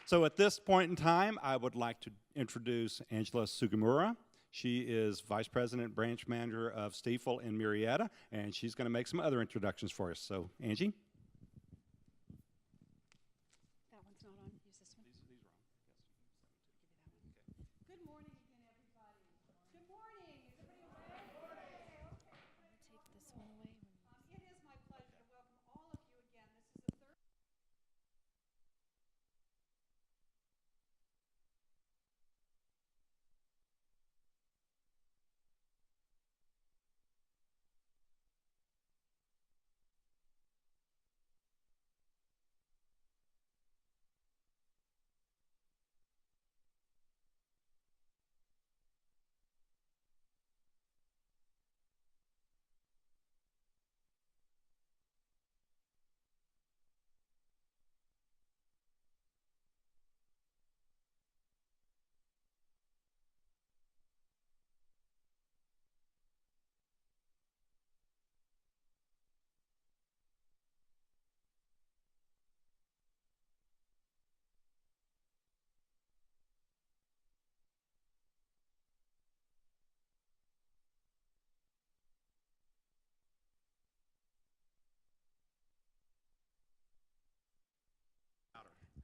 So at this point in time, I would like to introduce Angela Sugimura. She is Vice President, Branch Manager of Stiefel in Murrieta, and she's going to make some other introductions for us. So, Angie? That one's not on. Use this one. These are on. Yes. Good morning again, everybody. Good morning. Is everybody awake? Take this one away. It is my pleasure to welcome all of you again. This is the third.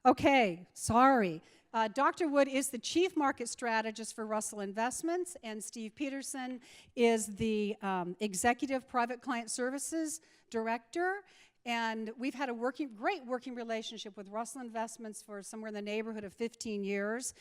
Okay, sorry. Dr. Wood is the Chief Market Strategist for Russell Investments, and Steve Peterson is the Executive Private Client Services Director. And we've had a great working relationship with Russell Investments for somewhere in the neighborhood of 15 years.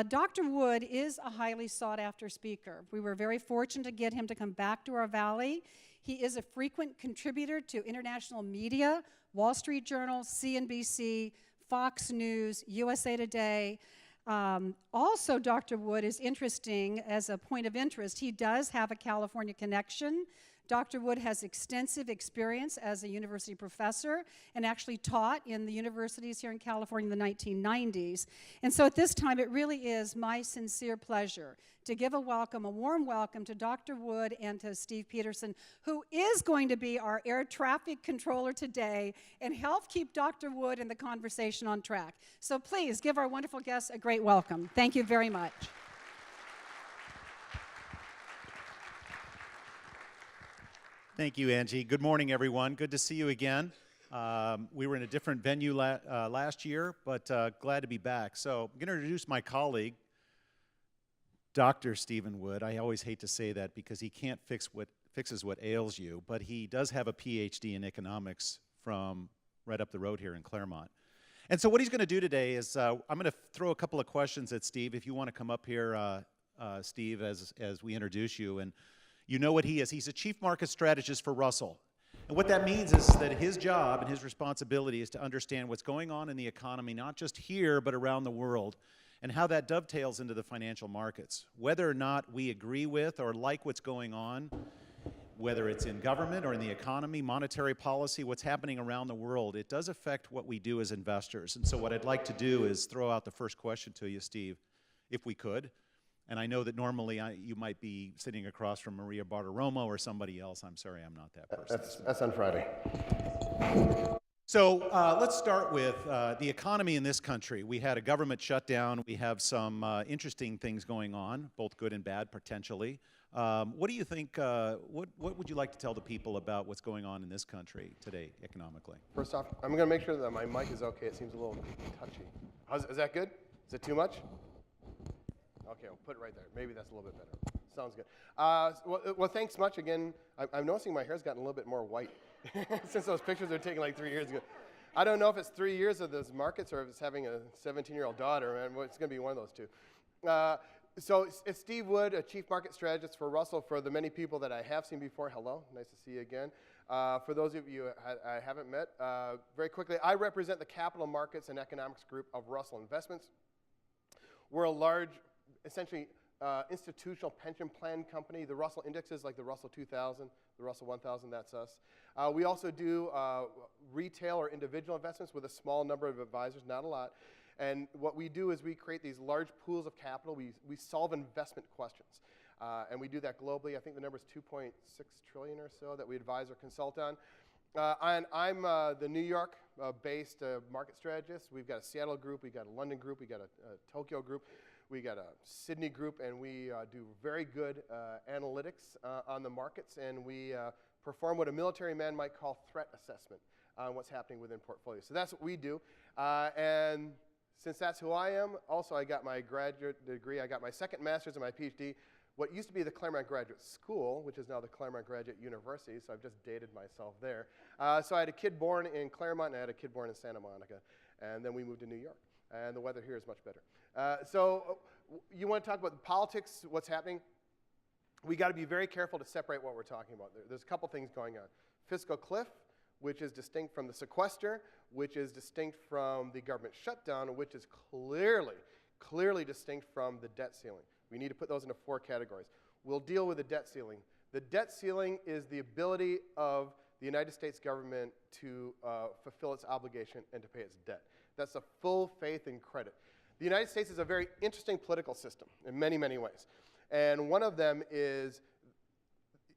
Dr. Wood is a highly sought-after speaker. We were very fortunate to get him to come back to our valley. He is a frequent contributor to international media, Wall Street Journal, CNBC, Fox News, USA Today. Also, Dr. Wood is interesting as a point of interest. He does have a California connection. Dr. Wood has extensive experience as a university professor and actually taught in the universities here in California in the 1990s. And so at this time, it really is my sincere pleasure to give a warm welcome to Dr. Wood and to Steve Peterson, who is going to be our air traffic controller today and help keep Dr. Wood and the conversation on track. So please give our wonderful guests a great welcome. Thank you very much. Thank you, Angie. Good morning, everyone. Good to see you again. We were in a different venue last year, but glad to be back. So I'm going to introduce my colleague, Dr. Stephen Wood. I always hate to say that because he can't fixes what ails you, but he does have a PhD in economics from right up the road here in Claremont. And so what he's going to do today is I'm going to throw a couple of questions at Steve. If you want to come up here, Steve, as we introduce you. And you know what he is. He's a chief market strategist for Russell. And what that means is that his job and his responsibility is to understand what's going on in the economy, not just here, but around the world, and how that dovetails into the financial markets. Whether or not we agree with or like what's going on, whether it's in government or in the economy, monetary policy, what's happening around the world, it does affect what we do as investors. And so what I'd like to do is throw out the first question to you, Steve, if we could. And I know that normally you might be sitting across from Maria Bartiromo or somebody else. I'm sorry, I'm not that person. That's on Friday. So let's start with the economy in this country. We had a government shutdown. We have some interesting things going on, both good and bad, potentially. What do you think, what would you like to tell the people about what's going on in this country today, economically? First off, I'm going to make sure that my mic is okay. It seems a little touchy. Is that good? Is it too much? Okay, I'll put it right there. Maybe that's a little bit better. Sounds good. Well, thanks much again. I'm noticing my hair's gotten a little bit more white since those pictures were taken like 3 years ago. I don't know if it's 3 years of those markets or if it's having a 17-year-old daughter, and it's going to be one of those two. So it's Steve Wood, a chief market strategist for Russell. For the many people that I have seen before, hello, nice to see you again. For those of you I haven't met, very quickly, I represent the capital markets and economics group of Russell Investments. We're a large, essentially institutional pension plan company. The Russell indexes like the Russell 2000, the Russell 1000, that's us. We also do retail or individual investments with a small number of advisors, not a lot. And what we do is we create these large pools of capital. We solve investment questions. And we do that globally. I think the number is 2.6 trillion or so that we advise or consult on. And I'm the New York based market strategists. We've got a Seattle group, we've got a London group, we've got a Tokyo group, we got a Sydney group, and we do very good analytics on the markets, and we perform what a military man might call threat assessment on what's happening within portfolios. So that's what we do. And since that's who I am, also I got my graduate degree, I got my second master's and my PhD. What used to be the Claremont Graduate School, which is now the Claremont Graduate University, so I've just dated myself there. So I had a kid born in Claremont, and I had a kid born in Santa Monica, and then we moved to New York, and the weather here is much better. So you want to talk about the politics, what's happening? We got to be very careful to separate what we're talking about. There's a couple things going on. Fiscal cliff, which is distinct from the sequester, which is distinct from the government shutdown, which is clearly distinct from the debt ceiling. We need to put those into 4 categories. We'll deal with the debt ceiling. The debt ceiling is the ability of the United States government to fulfill its obligation and to pay its debt. That's a full faith and credit. The United States is a very interesting political system in many, many ways. And one of them is,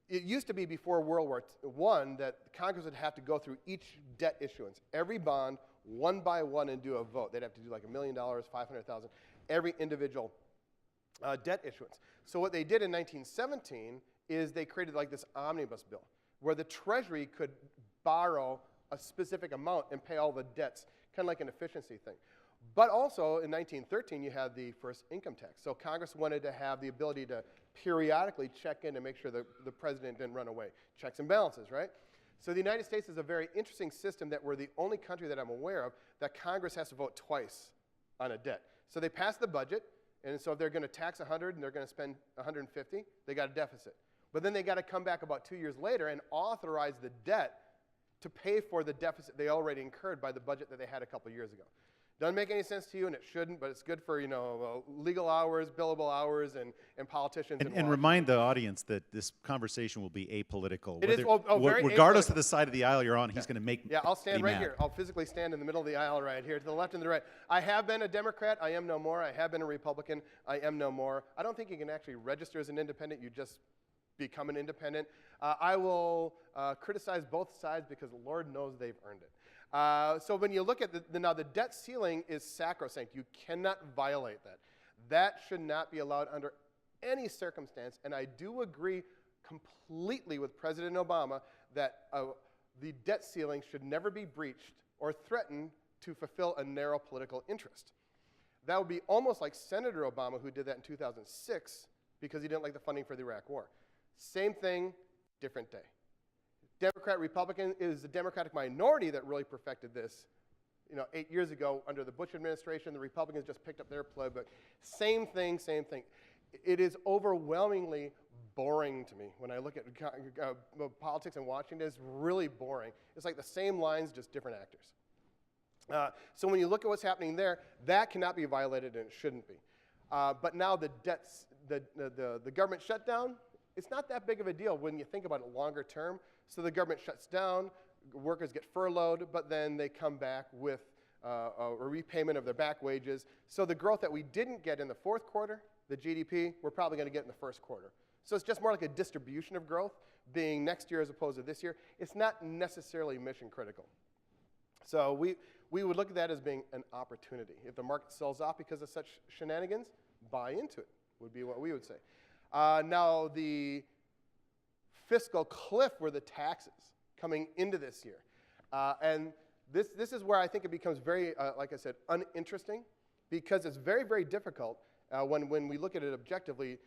it used to be before World War I that Congress would have to go through each debt issuance, every bond, one by one, and do a vote. They'd have to do like $1 million, 500,000, every individual debt issuance. So what they did in 1917 is they created like this omnibus bill where the Treasury could borrow a specific amount and pay all the debts, kind of like an efficiency thing. But also in 1913 you had the first income tax. So Congress wanted to have the ability to periodically check in and make sure that the president didn't run away. Checks and balances, right? So the United States is a very interesting system that we're the only country that I'm aware of that Congress has to vote twice on a debt. So they pass the budget, and so if they're going to tax 100 and they're going to spend 150, they got a deficit. But then they got to come back about 2 years later and authorize the debt to pay for the deficit they already incurred by the budget that they had a couple years ago. Doesn't make any sense to you, and it shouldn't, but it's good for, you know, legal hours, billable hours, and politicians. And remind the audience that this conversation will be apolitical. It is, very regardless apolitical. of the side of the aisle you're on, he's going to make Yeah, I'll stand me right mad. here. I'll physically stand in the middle of the aisle right here, to the left and the right. I have been a Democrat. I am no more. I have been a Republican. I am no more. I don't think you can actually register as an independent. You just become an independent. I will criticize both sides because Lord knows they've earned it. So when you look at now the debt ceiling is sacrosanct. You cannot violate that. That should not be allowed under any circumstance. And I do agree completely with President Obama that the debt ceiling should never be breached or threatened to fulfill a narrow political interest. That would be almost like Senator Obama, who did that in 2006 because he didn't like the funding for the Iraq War. Same thing, different day. Democrat, Republican, it is the Democratic minority that really perfected this. You know, 8 years ago under the Bush administration, the Republicans just picked up their playbook. Same thing, same thing. It is overwhelmingly boring to me when I look at politics in Washington. It's really boring. It's like the same lines, just different actors. So when you look at what's happening there, that cannot be violated, and it shouldn't be. But now the debts, the government shutdown, it's not that big of a deal when you think about it longer term. So the government shuts down, workers get furloughed, but then they come back with a repayment of their back wages. So the growth that we didn't get in the fourth quarter, the GDP, we're probably going to get in the first quarter. So it's just more like a distribution of growth being next year as opposed to this year. It's not necessarily mission critical. So we would look at that as being an opportunity. If the market sells off because of such shenanigans, buy into it, would be what we would say. Now, the fiscal cliff were the taxes coming into this year. And this is where I think it becomes very, like I said, uninteresting, because it's very, very difficult when we look at it objectively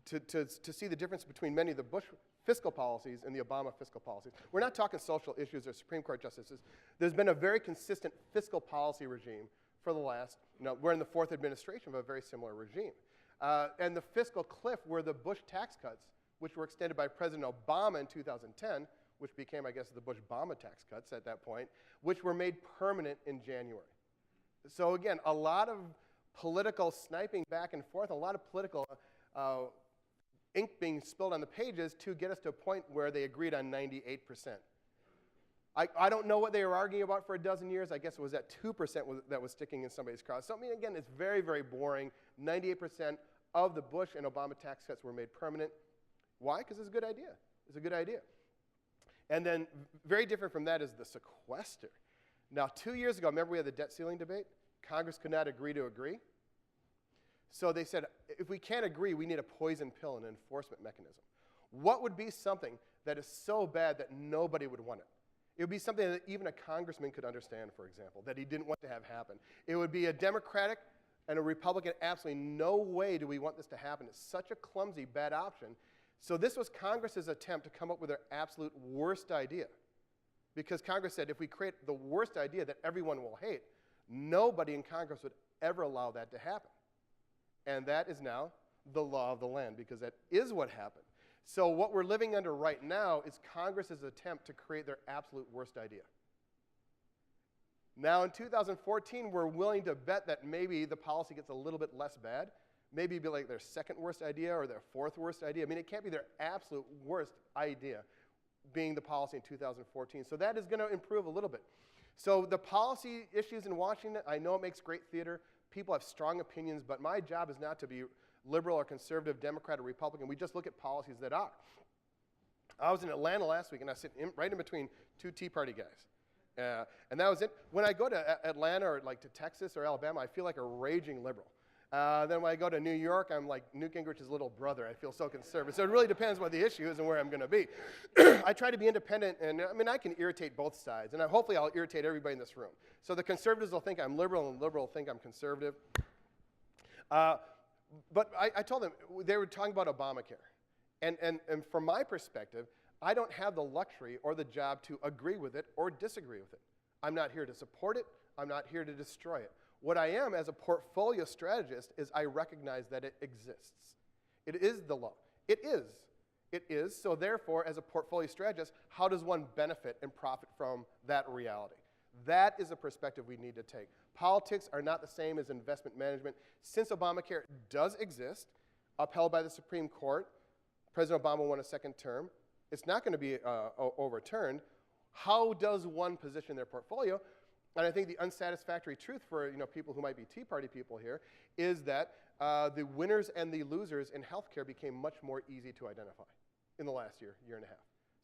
to see the difference between many of the Bush fiscal policies and the Obama fiscal policies. We're not talking social issues or Supreme Court justices. There's been a very consistent fiscal policy regime for the last, we're in the fourth administration of a very similar regime. And the fiscal cliff were the Bush tax cuts, which were extended by President Obama in 2010, which became, I guess, the Bush-Obama tax cuts at that point, which were made permanent in January. So again, a lot of political sniping back and forth, a lot of political ink being spilled on the pages to get us to a point where they agreed on 98%. I don't know what they were arguing about for a dozen years. I guess it was that 2% that was sticking in somebody's craw. So I mean, again, it's very, very boring. 98% of the Bush and Obama tax cuts were made permanent. Why? Because it's a good idea. It's a good idea. And then very different from that is the sequester. Now, 2 years ago, remember we had the debt ceiling debate? Congress could not agree to agree. So they said, if we can't agree, we need a poison pill and an enforcement mechanism. What would be something that is so bad that nobody would want it? It would be something that even a congressman could understand, for example, that he didn't want to have happen. It would be a Democratic and a Republican, absolutely no way do we want this to happen. It's such a clumsy, bad option. So this was Congress's attempt to come up with their absolute worst idea. Because Congress said, if we create the worst idea that everyone will hate, nobody in Congress would ever allow that to happen. And that is now the law of the land, because that is what happened. So what we're living under right now is Congress's attempt to create their absolute worst idea. Now in 2014, we're willing to bet that maybe the policy gets a little bit less bad. Maybe it'd be like their second worst idea or their fourth worst idea. I mean, it can't be their absolute worst idea being the policy in 2014. So that is going to improve a little bit. So the policy issues in Washington, I know it makes great theater. People have strong opinions, but my job is not to be liberal or conservative, Democrat or Republican. We just look at policies that are. I was in Atlanta last week, and I was sitting right in between two Tea Party guys. And that was it. When I go to Atlanta or like to Texas or Alabama, I feel like a raging liberal. Then when I go to New York, I'm like Newt Gingrich's little brother. I feel so conservative. So it really depends what the issue is and where I'm going to be. I try to be independent, and I mean, I can irritate both sides, and hopefully I'll irritate everybody in this room. So the conservatives will think I'm liberal, and the liberal will think I'm conservative. But I told them, they were talking about Obamacare. And from my perspective, I don't have the luxury or the job to agree with it or disagree with it. I'm not here to support it. I'm not here to destroy it. What I am as a portfolio strategist is I recognize that it exists. It is the law. It is. It is. So therefore, as a portfolio strategist, how does one benefit and profit from that reality? That is a perspective we need to take. Politics are not the same as investment management. Since Obamacare does exist, upheld by the Supreme Court, President Obama won a second term, it's not going to be overturned. How does one position their portfolio? And I think the unsatisfactory truth for people who might be Tea Party people here is that the winners and the losers in healthcare became much more easy to identify in the last year and a half.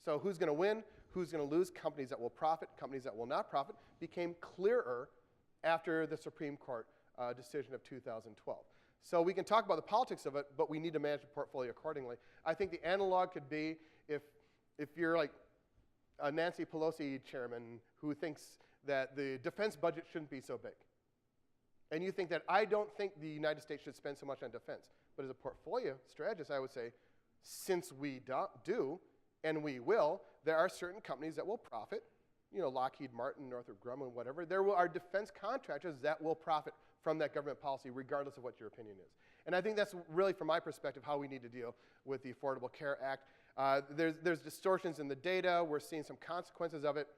So who's going to win, who's going to lose, companies that will profit, companies that will not profit, became clearer after the Supreme Court decision of 2012. So we can talk about the politics of it, but we need to manage the portfolio accordingly. I think the analog could be if you're like a Nancy Pelosi chairman who thinks that the defense budget shouldn't be so big. And you think that I don't think the United States should spend so much on defense. But as a portfolio strategist, I would say, since we do, and we will, there are certain companies that will profit. Lockheed Martin, Northrop Grumman, whatever. There are defense contractors that will profit from that government policy, regardless of what your opinion is. And I think that's really, from my perspective, how we need to deal with the Affordable Care Act. There's distortions in the data. We're seeing some consequences of it.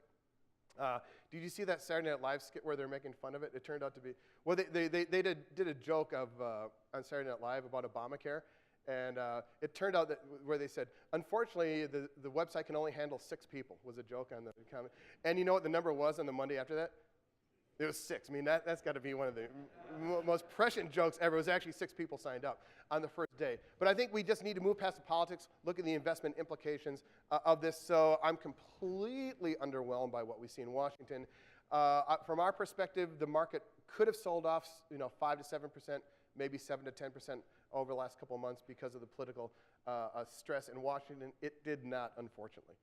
Did you see that Saturday Night Live skit where they're making fun of it? It turned out to be, well, they did a joke on Saturday Night Live about Obamacare, and it turned out that where they said, unfortunately, the website can only handle 6 people, was a joke on the comment. And you know what the number was on the Monday after that? It was 6. I mean, that's got to be one of the most prescient jokes ever. It was actually 6 people signed up on the first day. But I think we just need to move past the politics, look at the investment implications of this. So I'm completely underwhelmed by what we see in Washington. From our perspective, the market could have sold off 5 to 7%, maybe 7 to 10% over the last couple of months because of the political stress in Washington. It did not, unfortunately.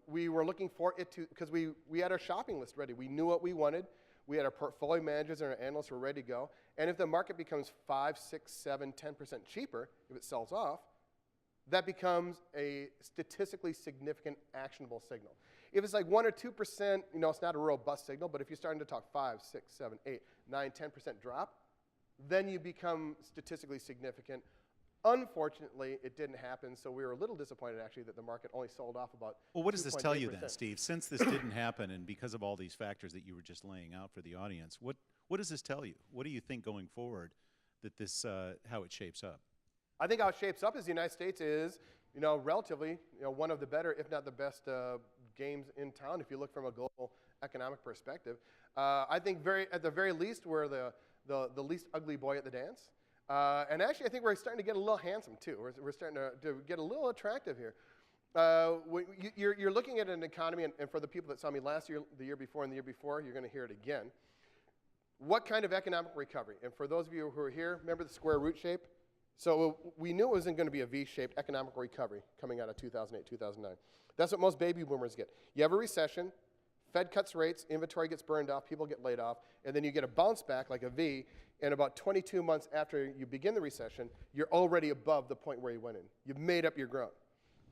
We were looking for it to, because we had our shopping list ready. We knew what we wanted. We had our portfolio managers and our analysts were ready to go. And if the market becomes 5, 6, 7, 10% cheaper, if it sells off, that becomes a statistically significant actionable signal. If it's like 1 or 2%, it's not a robust signal, but if you're starting to talk 5, 6, 7, 8, 9, 10% drop, then you become statistically significant. Unfortunately, it didn't happen, so we were a little disappointed, actually, that the market only sold off about 2.8%. Well, what does this tell you then, Steve? Since this didn't happen, and because of all these factors that you were just laying out for the audience, what does this tell you? What do you think going forward that this, how it shapes up? I think how it shapes up is the United States is, relatively, one of the better, if not the best, games in town, if you look from a global economic perspective. I think at the very least, we're the least ugly boy at the dance. And actually, I think we're starting to get a little handsome, too. We're starting to get a little attractive here. You're looking at an economy, and for the people that saw me last year, the year before, and the year before, you're going to hear it again. What kind of economic recovery? And for those of you who are here, remember the square root shape? So we knew it wasn't going to be a V-shaped economic recovery coming out of 2008, 2009. That's what most baby boomers get. You have a recession, Fed cuts rates, inventory gets burned off, people get laid off, and then you get a bounce back like a V, and about 22 months after you begin the recession, you're already above the point where you went in. You've made up your ground.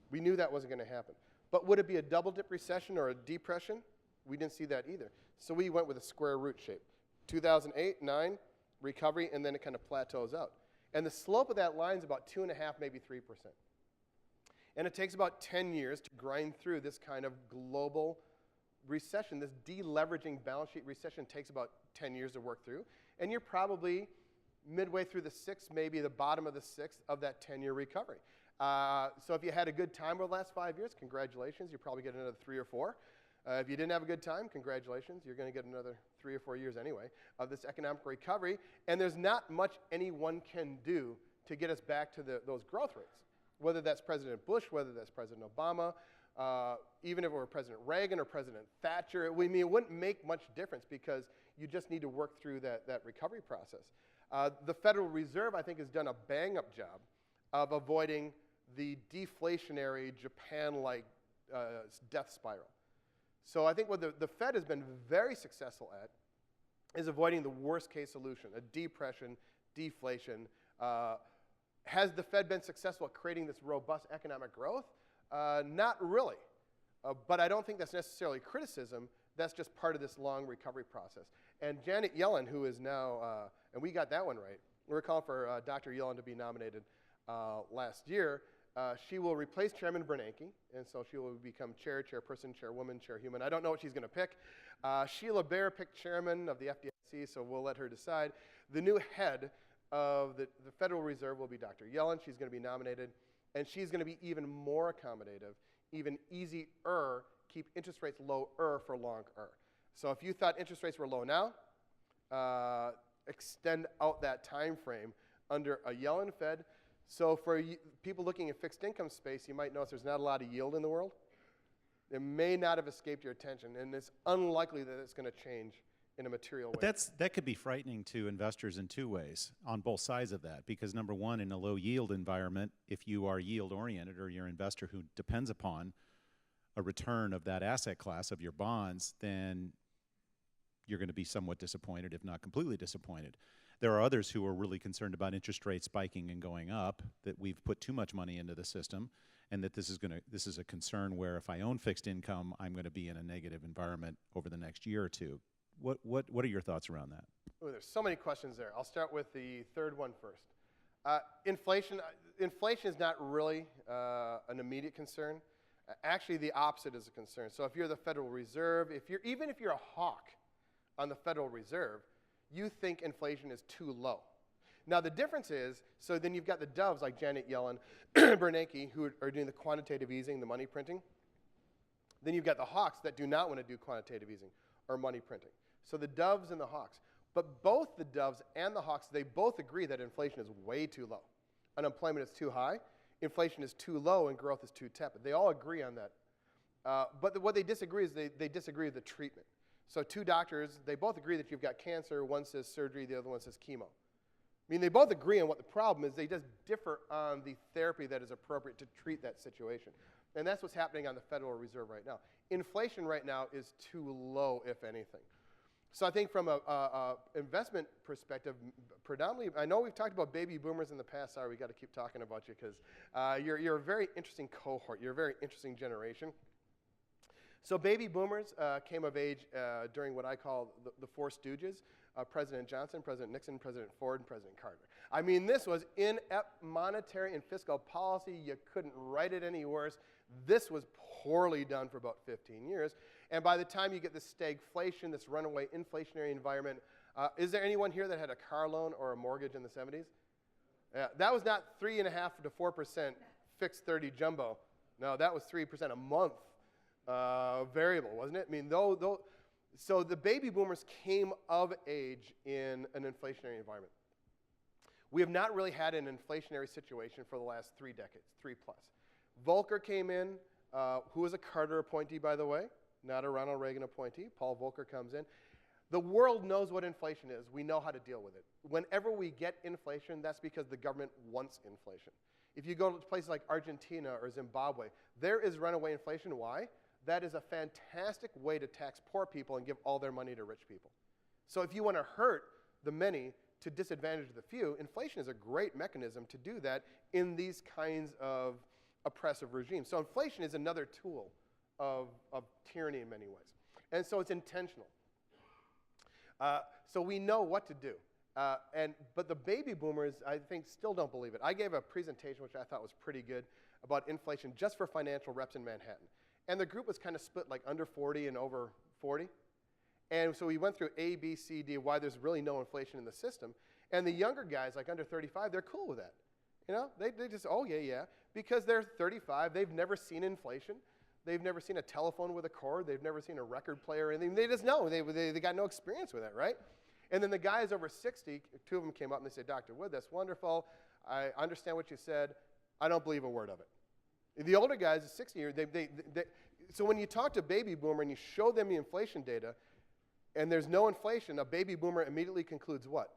We knew that wasn't going to happen. But would it be a double dip recession or a depression? We didn't see that either. So we went with a square root shape. 2008, 9, recovery, and then it kind of plateaus out. And the slope of that line is about 2.5, maybe 3%. And it takes about 10 years to grind through this kind of global recession. This deleveraging balance sheet recession takes about 10 years to work through. And you're probably midway through the sixth, maybe the bottom of the sixth of that 10-year recovery. So if you had a good time over the last 5 years, congratulations. You probably get another 3 or 4. If you didn't have a good time, congratulations. You're going to get another 3 or 4 years anyway of this economic recovery. And there's not much anyone can do to get us back to those growth rates, whether that's President Bush, whether that's President Obama, even if it were President Reagan or President Thatcher. It wouldn't make much difference because you just need to work through that recovery process. The Federal Reserve, I think, has done a bang-up job of avoiding the deflationary Japan-like death spiral. So I think what the Fed has been very successful at is avoiding the worst-case solution, a depression, deflation. Has the Fed been successful at creating this robust economic growth? Not really. But I don't think that's necessarily criticism. That's just part of this long recovery process. And Janet Yellen, who is now, and we got that one right. We were calling for Dr. Yellen to be nominated last year. She will replace Chairman Bernanke, and so she will become chair, chairperson, chairwoman, chairhuman. I don't know what she's going to pick. Sheila Bair picked chairman of the FDIC, so we'll let her decide. The new head of the Federal Reserve will be Dr. Yellen. She's going to be nominated, and she's going to be even more accommodative, even easier, keep interest rates lower for longer. So if you thought interest rates were low now, extend out that time frame under a Yellen Fed. So for people looking at fixed income space, you might notice there's not a lot of yield in the world. It may not have escaped your attention, and it's unlikely that it's going to change in a material way. But that could be frightening to investors in two ways, on both sides of that. Because number one, in a low yield environment, if you are yield oriented or you're an investor who depends upon a return of that asset class of your bonds, then you're going to be somewhat disappointed, if not completely disappointed. There are others who are really concerned about interest rates spiking and going up, that we've put too much money into the system, and that this is a concern where if I own fixed income, I'm going to be in a negative environment over the next year or two. What are your thoughts around that? Oh, there's so many questions there. I'll start with the third one first. Inflation is not really an immediate concern. Actually, the opposite is a concern. So if you're the Federal Reserve, even if you're a hawk on the Federal Reserve, you think inflation is too low. Now, the difference is, so then you've got the doves like Janet Yellen, Bernanke, who are doing the quantitative easing, the money printing. Then you've got the hawks that do not want to do quantitative easing or money printing. So the doves and the hawks. But both the doves and the hawks, they both agree that inflation is way too low. Unemployment is too high, inflation is too low, and growth is too tepid. They all agree on that. But what they disagree is they disagree with the treatment. So two doctors, they both agree that you've got cancer. One says surgery, the other one says chemo. I mean, they both agree on what the problem is. They just differ on the therapy that is appropriate to treat that situation. And that's what's happening on the Federal Reserve right now. Inflation right now is too low, if anything. So I think from a investment perspective, predominantly, I know we've talked about baby boomers in the past. Sorry, we got to keep talking about you because you're a very interesting cohort. You're a very interesting generation. So baby boomers came of age during what I call the Four Stooges, President Johnson, President Nixon, President Ford, and President Carter. I mean, this was inept monetary and fiscal policy. You couldn't write it any worse. This was poorly done for about 15 years. And by the time you get this stagflation, this runaway inflationary environment, is there anyone here that had a car loan or a mortgage in the 70s? That was not 3.5% to 4% fixed 30 jumbo. No, that was 3% a month. Variable, wasn't it? I mean, so the baby boomers came of age in an inflationary environment. We have not really had an inflationary situation for the last 3 decades, 3+. Volcker came in who is a Carter appointee, by the way, not a Ronald Reagan appointee. Paul Volcker comes in. The world knows what inflation is. We know how to deal with it. Whenever we get inflation, that's because the government wants inflation. If you go to places like Argentina or Zimbabwe, there is runaway inflation. Why? That is a fantastic way to tax poor people and give all their money to rich people. So if you want to hurt the many to disadvantage the few, inflation is a great mechanism to do that in these kinds of oppressive regimes. So inflation is another tool of tyranny in many ways. And so it's intentional. So we know what to do. But the baby boomers, I think, still don't believe it. I gave a presentation, which I thought was pretty good, about inflation just for financial reps in Manhattan. And the group was kind of split like under 40 and over 40. And so we went through A, B, C, D, why there's really no inflation in the system. And the younger guys, like under 35, they're cool with that. You know, they just, oh, yeah. Because they're 35, they've never seen inflation. They've never seen a telephone with a cord. They've never seen a record player or anything. They just know. They got no experience with it, right? And then the guys over 60, two of them came up and they said, Dr. Wood, that's wonderful. I understand what you said. I don't believe a word of it. The older guys, the 60 years, so when you talk to a baby boomer and you show them the inflation data, and there's no inflation, a baby boomer immediately concludes what?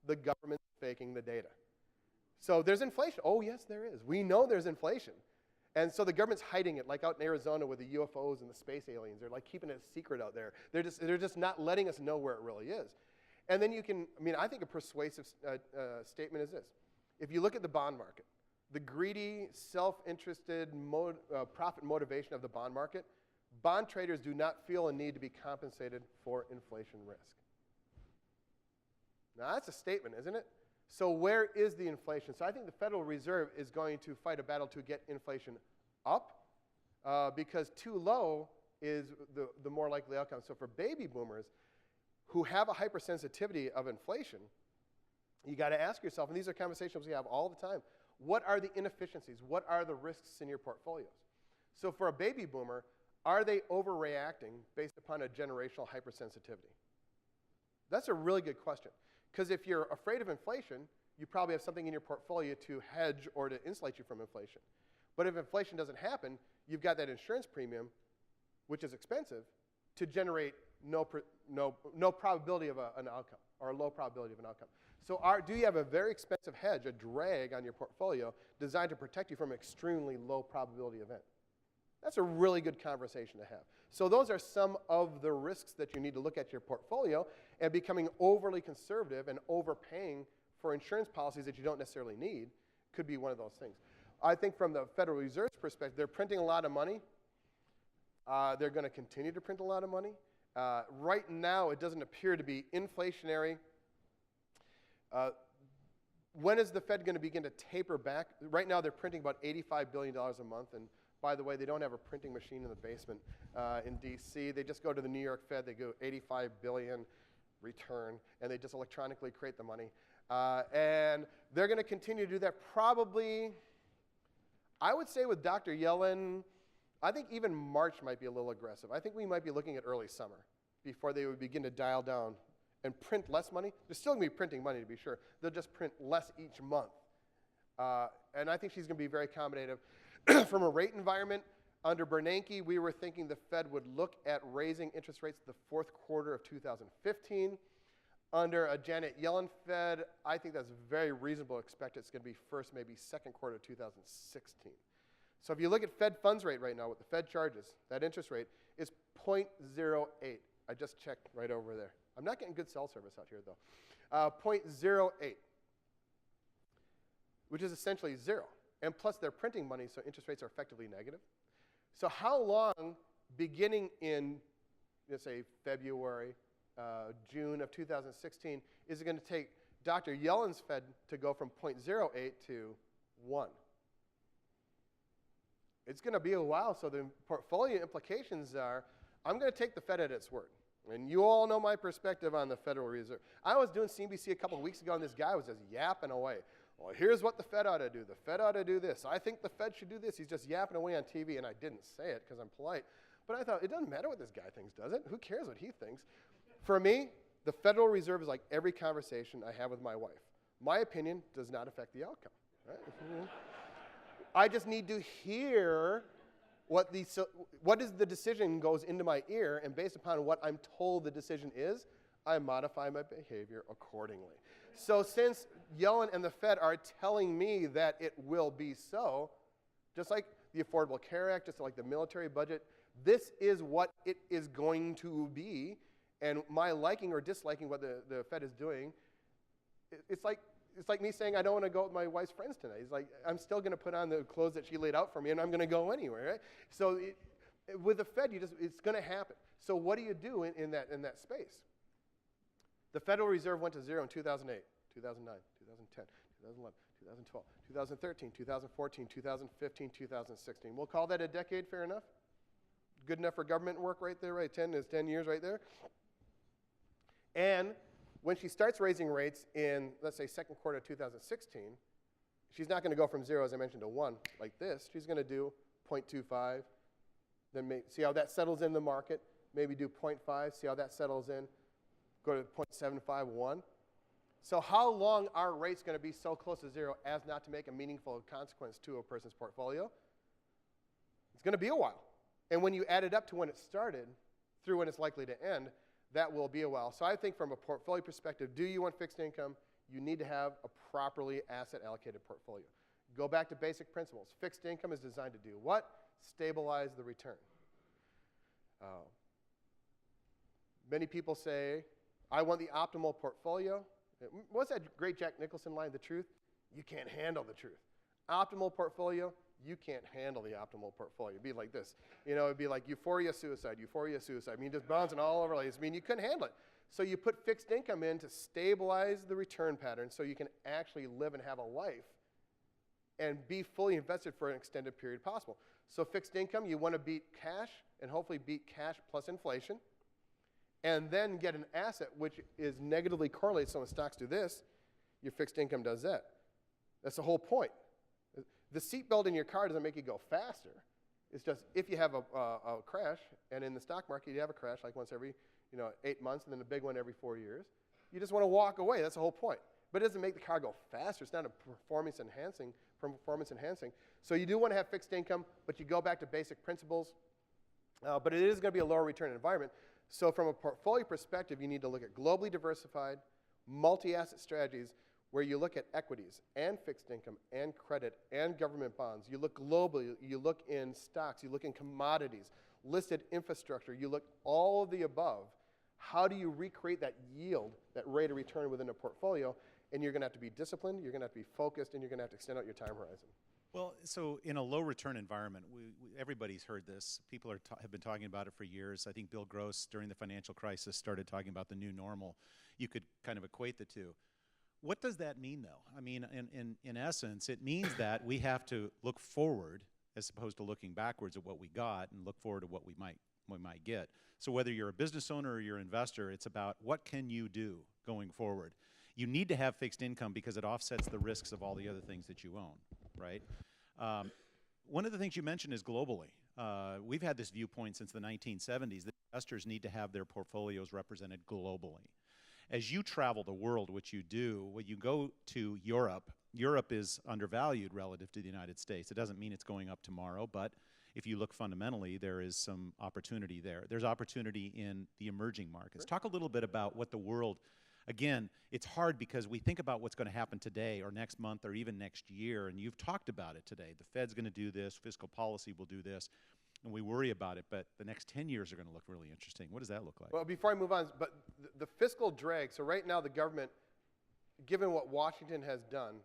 The government's faking the data. So there's inflation. Oh, yes, there is. We know there's inflation. And so the government's hiding it, like out in Arizona with the UFOs and the space aliens. They're like keeping it a secret out there. They're just not letting us know where it really is. And then you can, I think a persuasive statement is this. If you look at the bond market, the greedy, self-interested profit motivation of the bond market, bond traders do not feel a need to be compensated for inflation risk. Now that's a statement, isn't it? So where is the inflation? So I think the Federal Reserve is going to fight a battle to get inflation up because too low is the more likely outcome. So for baby boomers who have a hypersensitivity of inflation, you got to ask yourself, and these are conversations we have all the time, what are the inefficiencies? What are the risks in your portfolios? So for a baby boomer, are they overreacting based upon a generational hypersensitivity? That's a really good question. Because if you're afraid of inflation, you probably have something in your portfolio to hedge or to insulate you from inflation. But if inflation doesn't happen, you've got that insurance premium, which is expensive, to generate no probability of an outcome, or a low probability of an outcome. So do you have a very expensive hedge, a drag on your portfolio, designed to protect you from an extremely low probability event? That's a really good conversation to have. So those are some of the risks that you need to look at your portfolio, and becoming overly conservative and overpaying for insurance policies that you don't necessarily need could be one of those things. I think from the Federal Reserve's perspective, they're printing a lot of money. They're going to continue to print a lot of money. Right now, it doesn't appear to be inflationary. When is the Fed going to begin to taper back? Right now, they're printing about $85 billion a month, and by the way, they don't have a printing machine in the basement in DC. They just go to the New York Fed, they go 85 billion, return, and they just electronically create the money. And they're going to continue to do that probably, I would say with Dr. Yellen, I think even March might be a little aggressive. I think we might be looking at early summer before they would begin to dial down and print less money. They're still going to be printing money, to be sure. They'll just print less each month. And I think she's going to be very accommodative. From a rate environment, under Bernanke, we were thinking the Fed would look at raising interest rates the fourth quarter of 2015. Under a Janet Yellen Fed, I think that's very reasonable to expect it's going to be first, maybe second quarter of 2016. So if you look at Fed funds rate right now, what the Fed charges, that interest rate is 0.08. I just checked right over there. I'm not getting good cell service out here, though. 0.08, which is essentially zero. And plus, they're printing money, so interest rates are effectively negative. So how long, beginning in, let's say, February, June of 2016, is it going to take Dr. Yellen's Fed to go from 0.08 to 1? It's going to be a while, so the portfolio implications are, I'm going to take the Fed at its word. And you all know my perspective on the Federal Reserve. I was doing CNBC a couple of weeks ago, and this guy was just yapping away. Well, here's what the Fed ought to do. The Fed ought to do this. I think the Fed should do this. He's just yapping away on TV, and I didn't say it because I'm polite. But I thought, it doesn't matter what this guy thinks, does it? Who cares what he thinks? For me, the Federal Reserve is like every conversation I have with my wife. My opinion does not affect the outcome. Right? I just need to hear what is the decision goes into my ear, and based upon what I'm told the decision is, I modify my behavior accordingly. So since Yellen and the Fed are telling me that it will be so, just like the Affordable Care Act, just like the military budget, this is what it is going to be, and my liking or disliking what the Fed is doing, it's like me saying I don't want to go out with my wife's friends tonight. It's like I'm still going to put on the clothes that she laid out for me, and I'm going to go anyway, right? So with the Fed, it's going to happen. So what do you do in that space? The Federal Reserve went to zero in 2008, 2009, 2010, 2011, 2012, 2013, 2014, 2015, 2016. We'll call that a decade, fair enough? Good enough for government work right there, right? 10 years right there. And when she starts raising rates in, let's say, second quarter of 2016, she's not going to go from 0, as I mentioned, to 1 like this. She's going to do 0.25, then see how that settles in the market, maybe do 0.5, see how that settles in, go to 0.75, 1. So how long are rates going to be so close to 0 as not to make a meaningful consequence to a person's portfolio? It's going to be a while. And when you add it up to when it started through when it's likely to end, that will be a while. So I think from a portfolio perspective, do you want fixed income? You need to have a properly asset allocated portfolio. Go back to basic principles. Fixed income is designed to do what? Stabilize the return. Many people say, I want the optimal portfolio. What's that great Jack Nicholson line, the truth? You can't handle the truth. Optimal portfolio, you can't handle the optimal portfolio. It'd be like this. It'd be like euphoria, suicide, euphoria, suicide. I mean, just bouncing all over the place. I mean, you couldn't handle it. So you put fixed income in to stabilize the return pattern so you can actually live and have a life and be fully invested for an extended period possible. So fixed income, you want to beat cash and hopefully beat cash plus inflation, and then get an asset which is negatively correlated. So when stocks do this, your fixed income does that. That's the whole point. The seatbelt in your car doesn't make you go faster. It's just if you have a crash, and in the stock market you have a crash like once every 8 months, and then a big one every 4 years, you just want to walk away. That's the whole point. But it doesn't make the car go faster. It's not a performance enhancing. So you do want to have fixed income, but you go back to basic principles. But it is going to be a lower return environment. So from a portfolio perspective, you need to look at globally diversified, multi-asset strategies where you look at equities and fixed income and credit and government bonds. You look globally, you look in stocks, you look in commodities, listed infrastructure, you look all of the above. How do you recreate that yield, that rate of return within a portfolio? And you're going to have to be disciplined, you're going to have to be focused, and you're going to have to extend out your time horizon. Well, so in a low return environment, everybody's heard this. People have been talking about it for years. I think Bill Gross, during the financial crisis, started talking about the new normal. You could kind of equate the two. What does that mean, though? I mean, in essence, it means that we have to look forward as opposed to looking backwards at what we got and look forward to what we might get. So whether you're a business owner or you're an investor, it's about what can you do going forward. You need to have fixed income because it offsets the risks of all the other things that you own, right? One of the things you mentioned is globally. We've had this viewpoint since the 1970s that investors need to have their portfolios represented globally. As you travel the world, which you do, when you go to Europe, Europe is undervalued relative to the United States. It doesn't mean it's going up tomorrow, but if you look fundamentally, there is some opportunity there. There's opportunity in the emerging markets. Talk a little bit about what the world, again, it's hard because we think about what's going to happen today or next month or even next year, and you've talked about it today. The Fed's going to do this, fiscal policy will do this, and we worry about it, but the next 10 years are going to look really interesting. What does that look like? Well, before I move on, but the fiscal drag, so right now the government, given what Washington has done,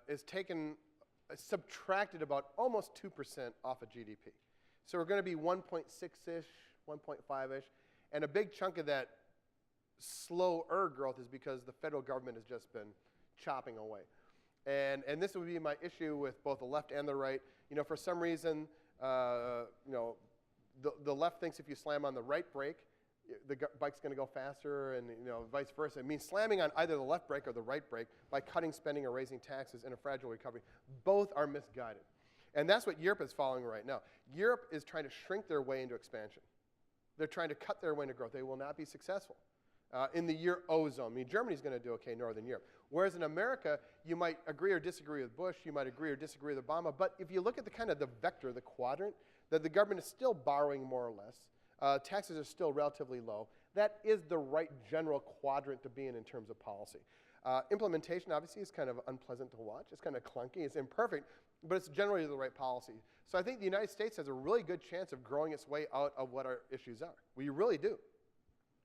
is subtracted about almost 2% off of GDP. So we're going to be 1.6-ish, 1.5-ish, and a big chunk of that slower growth is because the federal government has just been chopping away. And this would be my issue with both the left and the right. For some reason, the left thinks if you slam on the right brake, the bike's going to go faster, and vice versa. It means slamming on either the left brake or the right brake by cutting spending or raising taxes in a fragile recovery. Both are misguided. And that's what Europe is following right now. Europe is trying to shrink their way into expansion. They're trying to cut their way into growth. They will not be successful. In the Eurozone, I mean, Germany's going to do okay, Northern Europe. Whereas in America, you might agree or disagree with Bush, you might agree or disagree with Obama, but if you look at the vector, the quadrant, that the government is still borrowing more or less, taxes are still relatively low. That is the right general quadrant to be in terms of policy. Implementation, obviously, is kind of unpleasant to watch. It's kind of clunky. It's imperfect, but it's generally the right policy. So I think the United States has a really good chance of growing its way out of what our issues are. We really do.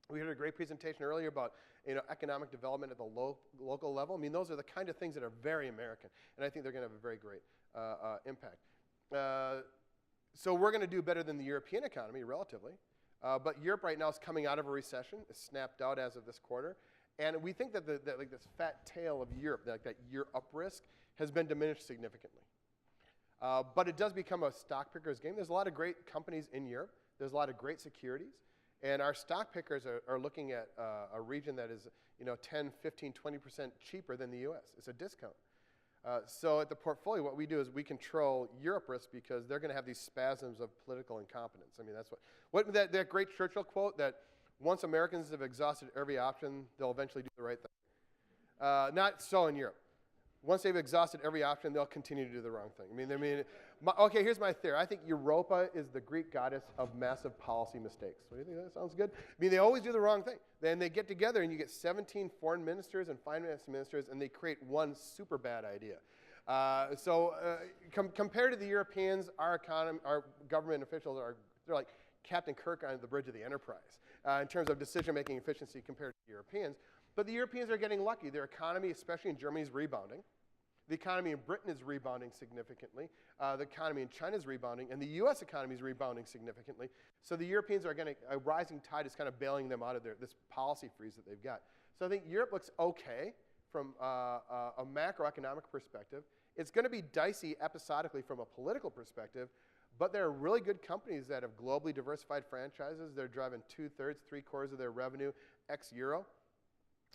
We heard a great presentation earlier about economic development at the local level. I mean, those are the kind of things that are very American, and I think they're going to have a very great impact. So we're going to do better than the European economy, relatively. But Europe right now is coming out of a recession. It's snapped out as of this quarter. And we think that, like this fat tail of Europe, like that year up risk, has been diminished significantly. But it does become a stock picker's game. There's a lot of great companies in Europe. There's a lot of great securities. And our stock pickers are looking at a region that is 10, 15, 20% cheaper than the US. It's a discount. So at the portfolio, what we do is we control Europe risk because they're going to have these spasms of political incompetence. I mean, that's what that great Churchill quote that once Americans have exhausted every option, they'll eventually do the right thing. Not so in Europe. Once they've exhausted every option, they'll continue to do the wrong thing. Okay, here's my theory. I think Europa is the Greek goddess of massive policy mistakes. What do you think? That sounds good? I mean, they always do the wrong thing. Then they get together and you get 17 foreign ministers and finance ministers, and they create one super bad idea. Compared to the Europeans, our government officials they're like Captain Kirk on the bridge of the Enterprise in terms of decision-making efficiency compared to the Europeans. But the Europeans are getting lucky. Their economy, especially in Germany, is rebounding. The economy in Britain is rebounding significantly. The economy in China is rebounding. And the U.S. economy is rebounding significantly. So the Europeans are getting a rising tide is kind of bailing them out of this policy freeze that they've got. So I think Europe looks okay from a macroeconomic perspective. It's going to be dicey episodically from a political perspective. But there are really good companies that have globally diversified franchises. They're driving 2/3, 3/4 of their revenue ex-euro.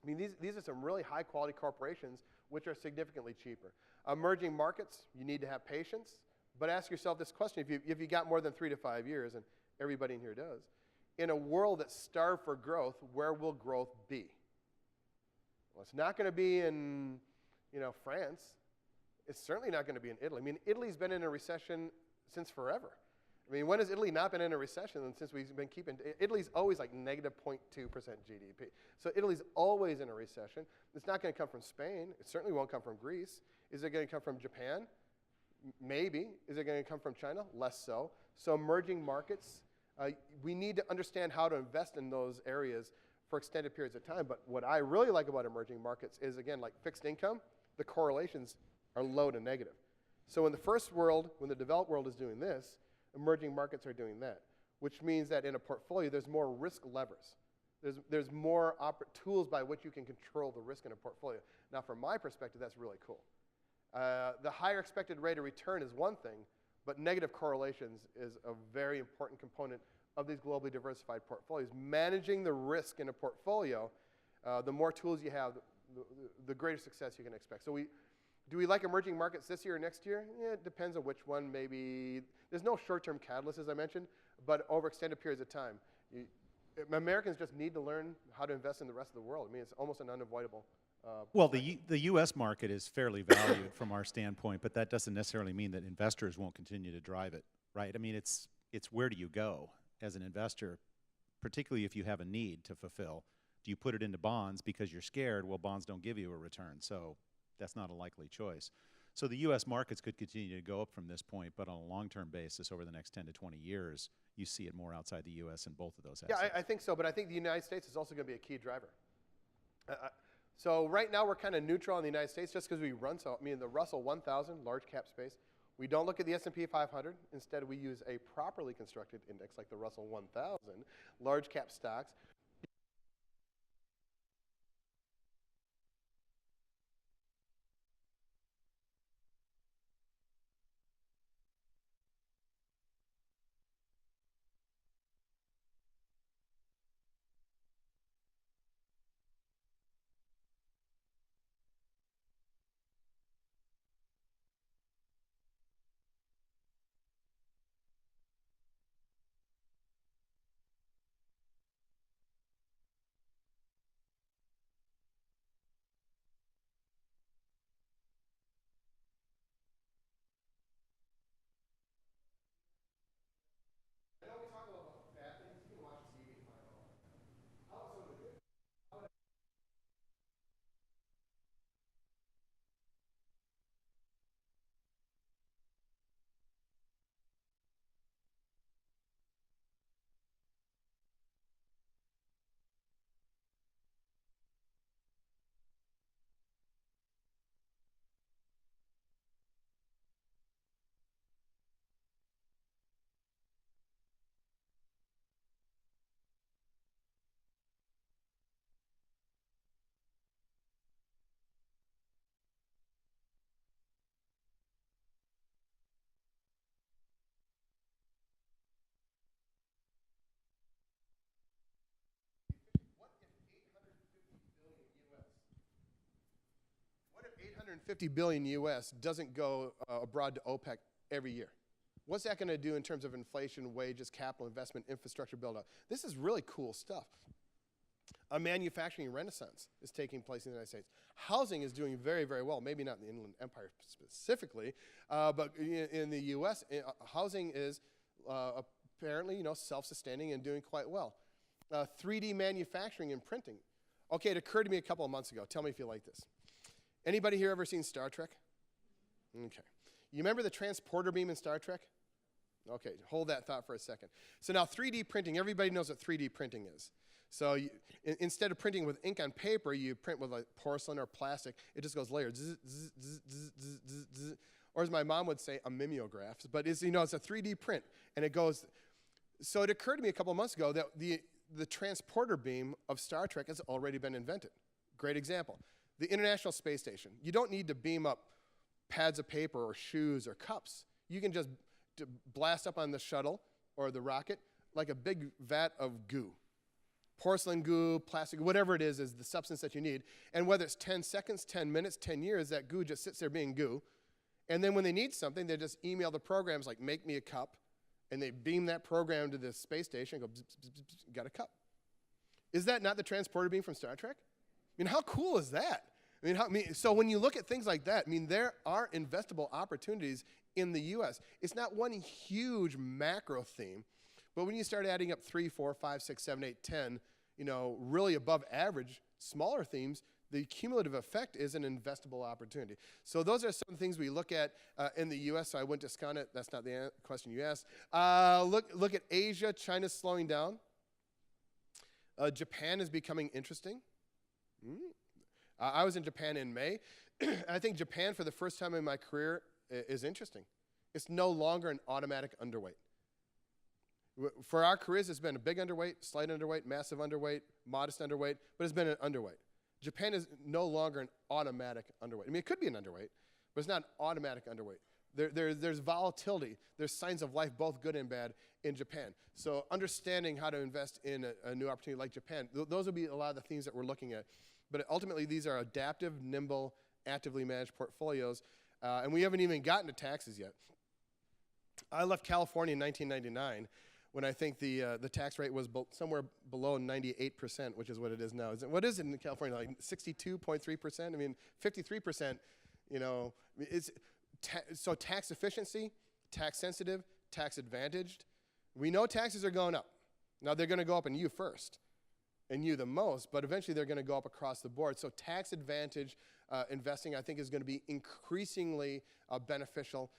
I mean, these are some really high-quality corporations which are significantly cheaper. Emerging markets, you need to have patience. But ask yourself this question. If you got more than 3 to 5 years, and everybody in here does, in a world that's starved for growth, where will growth be? Well, it's not going to be in France. It's certainly not going to be in Italy. I mean, Italy's been in a recession since forever. I mean, when has Italy not been in a recession? And since we've been Italy's always like negative 0.2% GDP. So Italy's always in a recession. It's not going to come from Spain. It certainly won't come from Greece. Is it going to come from Japan? Maybe. Is it going to come from China? Less so. So emerging markets, we need to understand how to invest in those areas for extended periods of time. But what I really like about emerging markets is, again, like fixed income, the correlations are low to negative. So in the first world, when the developed world is doing this, emerging markets are doing that, which means that in a portfolio, there's more risk levers. There's more tools by which you can control the risk in a portfolio. Now, from my perspective, that's really cool. The higher expected rate of return is one thing, but negative correlations is a very important component of these globally diversified portfolios. Managing the risk in a portfolio, the more tools you have, the greater success you can expect. So do we like emerging markets this year or next year? Yeah, it depends on which one. Maybe there's no short-term catalyst, as I mentioned, but over extended periods of time. Americans just need to learn how to invest in the rest of the world. I mean, it's almost an unavoidable. Well, the U.S. market is fairly valued from our standpoint, but that doesn't necessarily mean that investors won't continue to drive it, right? I mean, it's where do you go as an investor, particularly if you have a need to fulfill. Do you put it into bonds because you're scared? Well, bonds don't give you a return, so that's not a likely choice. So the U.S. markets could continue to go up from this point, but on a long-term basis over the next 10 to 20 years, you see it more outside the U.S. in both of those assets. Yeah, I think so, but I think the United States is also going to be a key driver. So right now we're kind of neutral in the United States just because we run so. I mean, the Russell 1000, large cap space, we don't look at the S&P 500. Instead, we use a properly constructed index like the Russell 1000, large cap stocks. $350 billion US doesn't go abroad to OPEC every year? What's that going to do in terms of inflation, wages, capital investment, infrastructure build-up? This is really cool stuff. A manufacturing renaissance is taking place in the United States. Housing is doing very, very well. Maybe not in the Inland Empire specifically, but in the U.S., housing is apparently, self-sustaining and doing quite well. 3D manufacturing and printing. Okay, it occurred to me a couple of months ago. Tell me if you like this. Anybody here ever seen Star Trek? Okay. You remember the transporter beam in Star Trek? Okay, hold that thought for a second. So now 3D printing, everybody knows what 3D printing is. So instead of printing with ink on paper, you print with like porcelain or plastic. It just goes layered. Zzz, zzz, zzz, zzz, zzz, zzz, zzz. Or as my mom would say, a mimeograph. But it's, it's a 3D print, and it goes. So it occurred to me a couple of months ago that the transporter beam of Star Trek has already been invented. Great example. The International Space Station. You don't need to beam up pads of paper or shoes or cups. You can just blast up on the shuttle or the rocket like a big vat of goo. Porcelain goo, plastic, whatever it is the substance that you need. And whether it's 10 seconds, 10 minutes, 10 years, that goo just sits there being goo. And then when they need something, they just email the programs like, make me a cup. And they beam that program to the space station and go, bzz, bzz, bzz, bzz, got a cup. Is that not the transporter beam from Star Trek? I mean, how cool is that? So when you look at things like that, there are investable opportunities in the U.S. It's not one huge macro theme, but when you start adding up 3, 4, 5, 6, 7, 8, 10, really above average, smaller themes, the cumulative effect is an investable opportunity. So those are some things we look at in the U.S. So I went to scan it. That's not the question you asked. Look at Asia. China's slowing down. Japan is becoming interesting. I was in Japan in May. I think Japan, for the first time in my career, is interesting. It's no longer an automatic underweight. For our careers, it's been a big underweight, slight underweight, massive underweight, modest underweight, but it's been an underweight. Japan is no longer an automatic underweight. It could be an underweight, but it's not an automatic underweight. There's volatility. There's signs of life, both good and bad, in Japan. So understanding how to invest in a new opportunity like Japan, those will be a lot of the themes that we're looking at. But ultimately, these are adaptive, nimble, actively managed portfolios, and we haven't even gotten to taxes yet. I left California in 1999 when I think the tax rate was somewhere below 98%, which is what it is now. What is it in California, like 62.3%? 53%, so tax efficiency, tax sensitive, tax advantaged. We know taxes are going up. Now they're going to go up in you first, and you the most, but eventually they're going to go up across the board. So tax advantage investing, I think, is going to be increasingly beneficial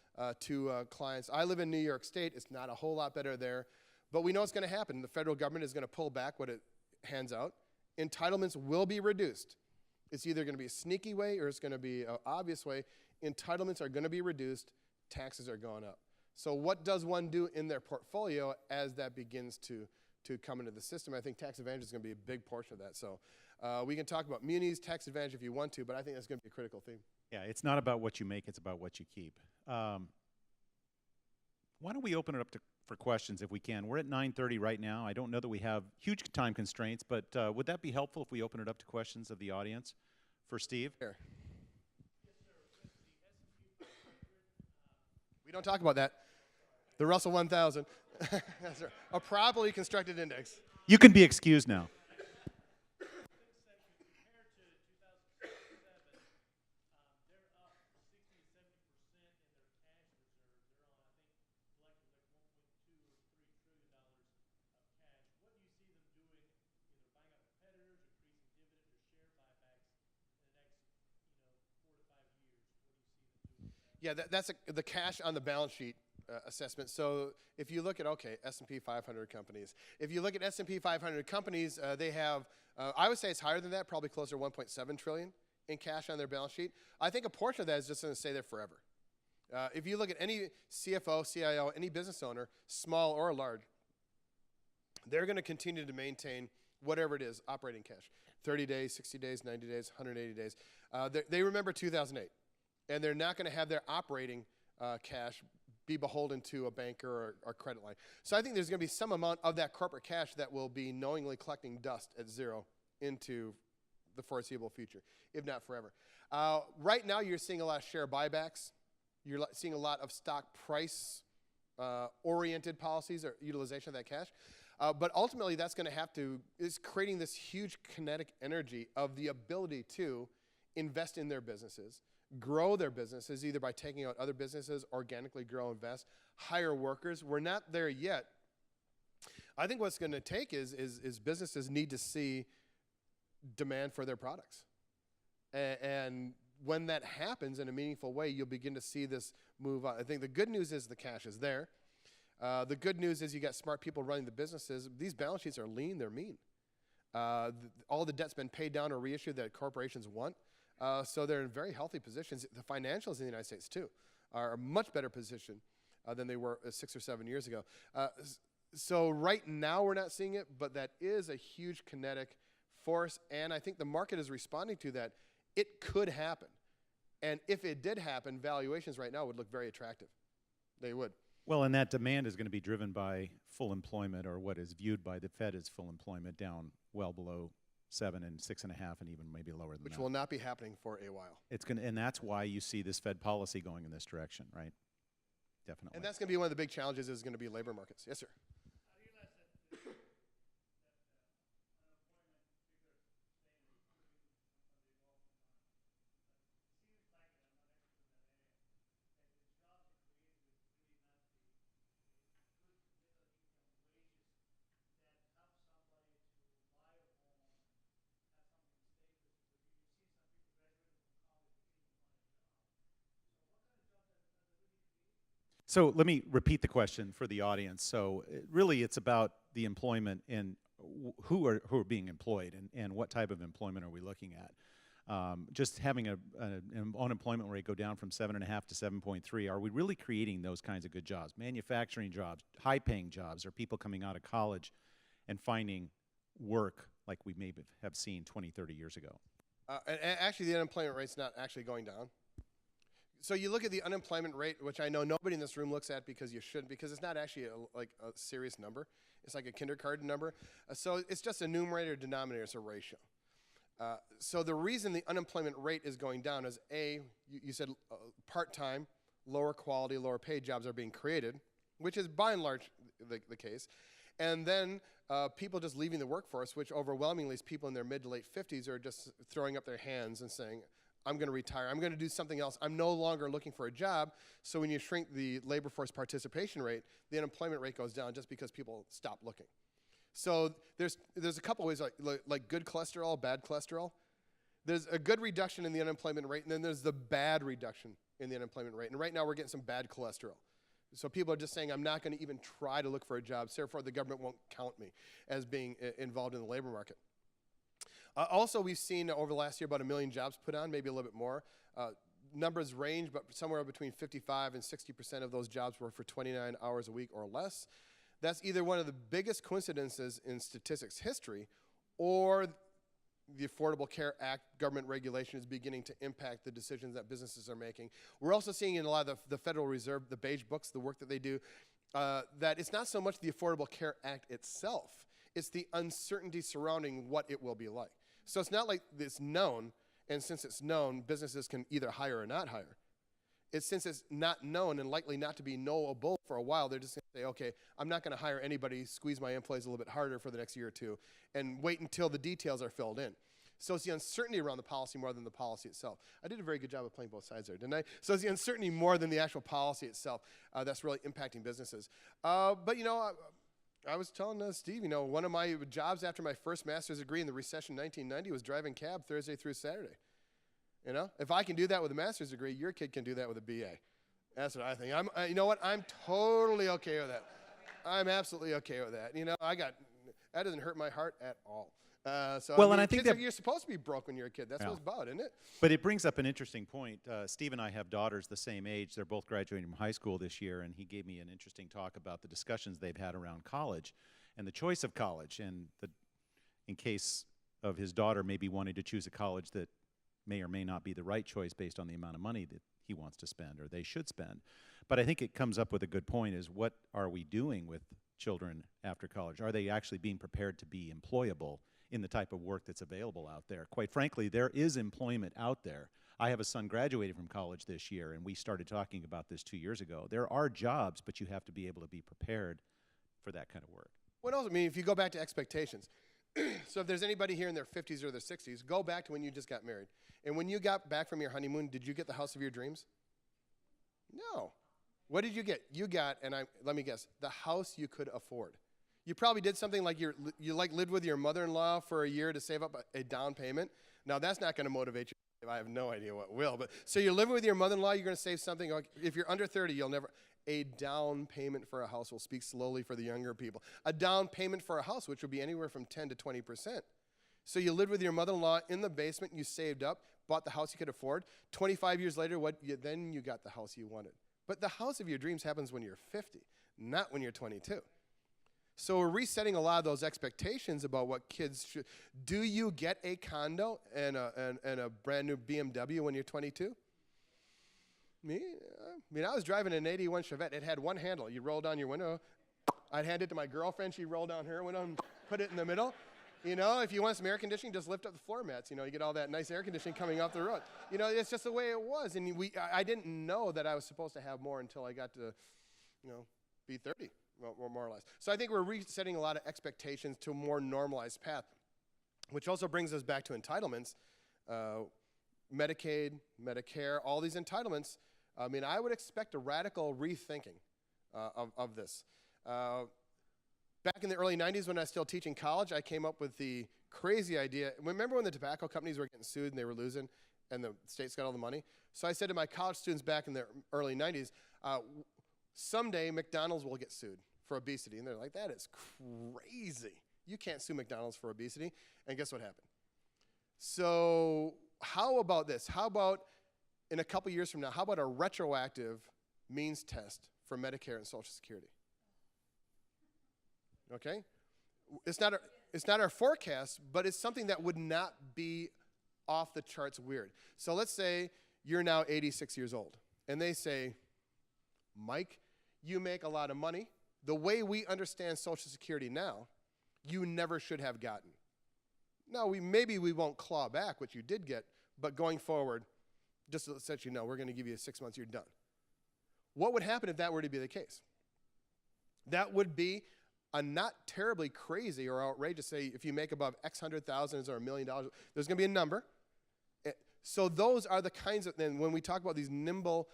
to clients. I live in New York State. It's not a whole lot better there, but we know it's going to happen. The federal government is going to pull back what it hands out. Entitlements will be reduced. It's either going to be a sneaky way or it's going to be an obvious way. Entitlements are going to be reduced. Taxes are going up. So what does one do in their portfolio as that begins to come into the system? I think tax advantage is going to be a big portion of that. So we can talk about munis, tax advantage if you want to, but I think that's going to be a critical theme. Yeah, it's not about what you make, it's about what you keep. Why don't we open it up for questions if we can? We're at 9:30 right now. I don't know that we have huge time constraints, but would that be helpful if we open it up to questions of the audience for Steve? Here. We don't talk about that. The Russell 1000. That's right. A properly constructed index. You can be excused now. Yeah, that's the cash on the balance sheet assessment. So if you look at, S&P 500 companies. If you look at S&P 500 companies, they have, I would say it's higher than that, probably closer to 1.7 trillion in cash on their balance sheet. I think a portion of that is just going to stay there forever. If you look at any CFO, CIO, any business owner, small or large, they're going to continue to maintain whatever it is, operating cash. 30 days, 60 days, 90 days, 180 days. They remember 2008. And they're not going to have their operating cash be beholden to a banker or credit line. So I think there's going to be some amount of that corporate cash that will be knowingly collecting dust at zero into the foreseeable future, if not forever. Right now, you're seeing a lot of share buybacks. You're seeing a lot of stock price oriented policies or utilization of that cash. But ultimately, that's going to is creating this huge kinetic energy of the ability to invest in their businesses, grow their businesses, either by taking out other businesses, organically grow, invest, hire workers. We're not there yet. I think what's going to take is businesses need to see demand for their products. And when that happens in a meaningful way, you'll begin to see this move on. I think the good news is the cash is there. The good news is you got smart people running the businesses. These balance sheets are lean, they're mean. All the debt's been paid down or reissued that corporations want. So they're in very healthy positions. The financials in the United States, too, are a much better position than they were 6 or 7 years ago. So right now we're not seeing it, but that is a huge kinetic force, and I think the market is responding to that. It could happen. And if it did happen, valuations right now would look very attractive. They would. Well, and that demand is going to be driven by full employment, or what is viewed by the Fed as full employment, down well below 7 and 6.5, and even maybe lower than that. Which will not be happening for a while. It's going to, and that's why you see this Fed policy going in this direction, right? Definitely. And that's going to be one of the big challenges is going to be labor markets. Yes, sir. So let me repeat the question for the audience. So really it's about the employment and who are being employed, and what type of employment are we looking at. Just having an unemployment rate go down from 7.5 to 7.3, are we really creating those kinds of good jobs? Manufacturing jobs, high-paying jobs, or people coming out of college and finding work like we may have seen 20, 30 years ago? And actually, the unemployment rate's not actually going down. So you look at the unemployment rate, which I know nobody in this room looks at because you shouldn't, because it's not actually like a serious number. It's like a kindergarten number. So it's just a numerator denominator, it's a ratio. So the reason the unemployment rate is going down is you said part-time, lower quality, lower paid jobs are being created, which is by and large the case. And then people just leaving the workforce, which overwhelmingly is people in their mid to late 50s are just throwing up their hands and saying, I'm going to retire. I'm going to do something else. I'm no longer looking for a job. So when you shrink the labor force participation rate, the unemployment rate goes down just because people stop looking. So there's a couple ways, like good cholesterol, bad cholesterol. There's a good reduction in the unemployment rate, and then there's the bad reduction in the unemployment rate. And right now we're getting some bad cholesterol. So people are just saying, I'm not going to even try to look for a job, so therefore the government won't count me as being involved in the labor market. Also, we've seen over the last year about 1 million jobs put on, maybe a little bit more. Numbers range, but somewhere between 55 and 60% of those jobs were for 29 hours a week or less. That's either one of the biggest coincidences in statistics history, or the Affordable Care Act government regulation is beginning to impact the decisions that businesses are making. We're also seeing in a lot of the Federal Reserve, the beige books, the work that they do, that it's not so much the Affordable Care Act itself, it's the uncertainty surrounding what it will be like. So it's not like it's known, and since it's known, businesses can either hire or not hire. It's since it's not known and likely not to be knowable for a while, they're just going to say, okay, I'm not going to hire anybody, squeeze my employees a little bit harder for the next year or two, and wait until the details are filled in. So it's the uncertainty around the policy more than the policy itself. I did a very good job of playing both sides there, didn't I? So it's the uncertainty more than the actual policy itself that's really impacting businesses. But, you know, I was telling Steve, you know, one of my jobs after my first master's degree in the recession in 1990 was driving cab Thursday through Saturday. You know, if I can do that with a master's degree, your kid can do that with a BA. That's what I think. You know what? I'm totally okay with that. I'm absolutely okay with that. You know, that doesn't hurt my heart at all. Well, and I think that you're supposed to be broke when you're a kid. That's what it's about, isn't it? But it brings up an interesting point. Steve and I have daughters the same age. They're both graduating from high school this year, and he gave me an interesting talk about the discussions they've had around college and the choice of college, and in case of his daughter maybe wanting to choose a college that may or may not be the right choice based on the amount of money that he wants to spend or they should spend. But I think it comes up with a good point, is what are we doing with children after college? Are they actually being prepared to be employable in the type of work that's available out there? Quite frankly, there is employment out there. I have a son graduating from college this year, and we started talking about this 2 years ago. There are jobs, but you have to be able to be prepared for that kind of work. What else? I mean, if you go back to expectations, so if there's anybody here in their 50s or their 60s, go back to when you just got married. And when you got back from your honeymoon, did you get the house of your dreams? No. What did you get? You got, and let me guess, the house you could afford. You probably did something like you lived with your mother-in-law for a year to save up a down payment. Now, that's not going to motivate you. I have no idea what will. But so you're living with your mother-in-law, you're going to save something. Like, if you're under 30, you'll never. A down payment for a house will speak slowly for the younger people. A down payment for a house, which would be anywhere from 10 to 20%. So you lived with your mother-in-law in the basement, you saved up, bought the house you could afford. 25 years later, then you got the house you wanted. But the house of your dreams happens when you're 50, not when you're 22. So we're resetting a lot of those expectations about what kids should. Do you get a condo and a brand new BMW when you're 22? Me? I mean, I was driving an 81 Chevette. It had one handle. You roll down your window. I'd hand it to my girlfriend. She'd roll down her window and put it in the middle. You know, if you want some air conditioning, just lift up the floor mats. You know, you get all that nice air conditioning coming off the road. You know, it's just the way it was. And I didn't know that I was supposed to have more until I got to, be 30, more or less. So I think we're resetting a lot of expectations to a more normalized path, which also brings us back to entitlements. Medicaid, Medicare, all these entitlements. I mean, I would expect a radical rethinking of this. Back in the early 90s when I was still teaching college, I came up with the crazy idea. Remember when the tobacco companies were getting sued and they were losing and the states got all the money? So I said to my college students back in the early 90s, someday McDonald's will get sued for obesity. And they're like, that is crazy. You can't sue McDonald's for obesity. And guess what happened? So how about this? How about in a couple years from now, how about a retroactive means test for Medicare and Social Security? Okay? It's not our forecast, but it's something that would not be off the charts weird. So let's say you're now 86 years old, and they say, Mike, you make a lot of money. The way we understand Social Security now, you never should have gotten. Now, maybe we won't claw back what you did get, but going forward, just to let you know, we're going to give you 6 months, you're done. What would happen if that were to be the case? That would be a not terribly crazy or outrageous, say if you make above X $100,000 or $1 million, there's going to be a number. So those are the kinds of, then when we talk about these nimble,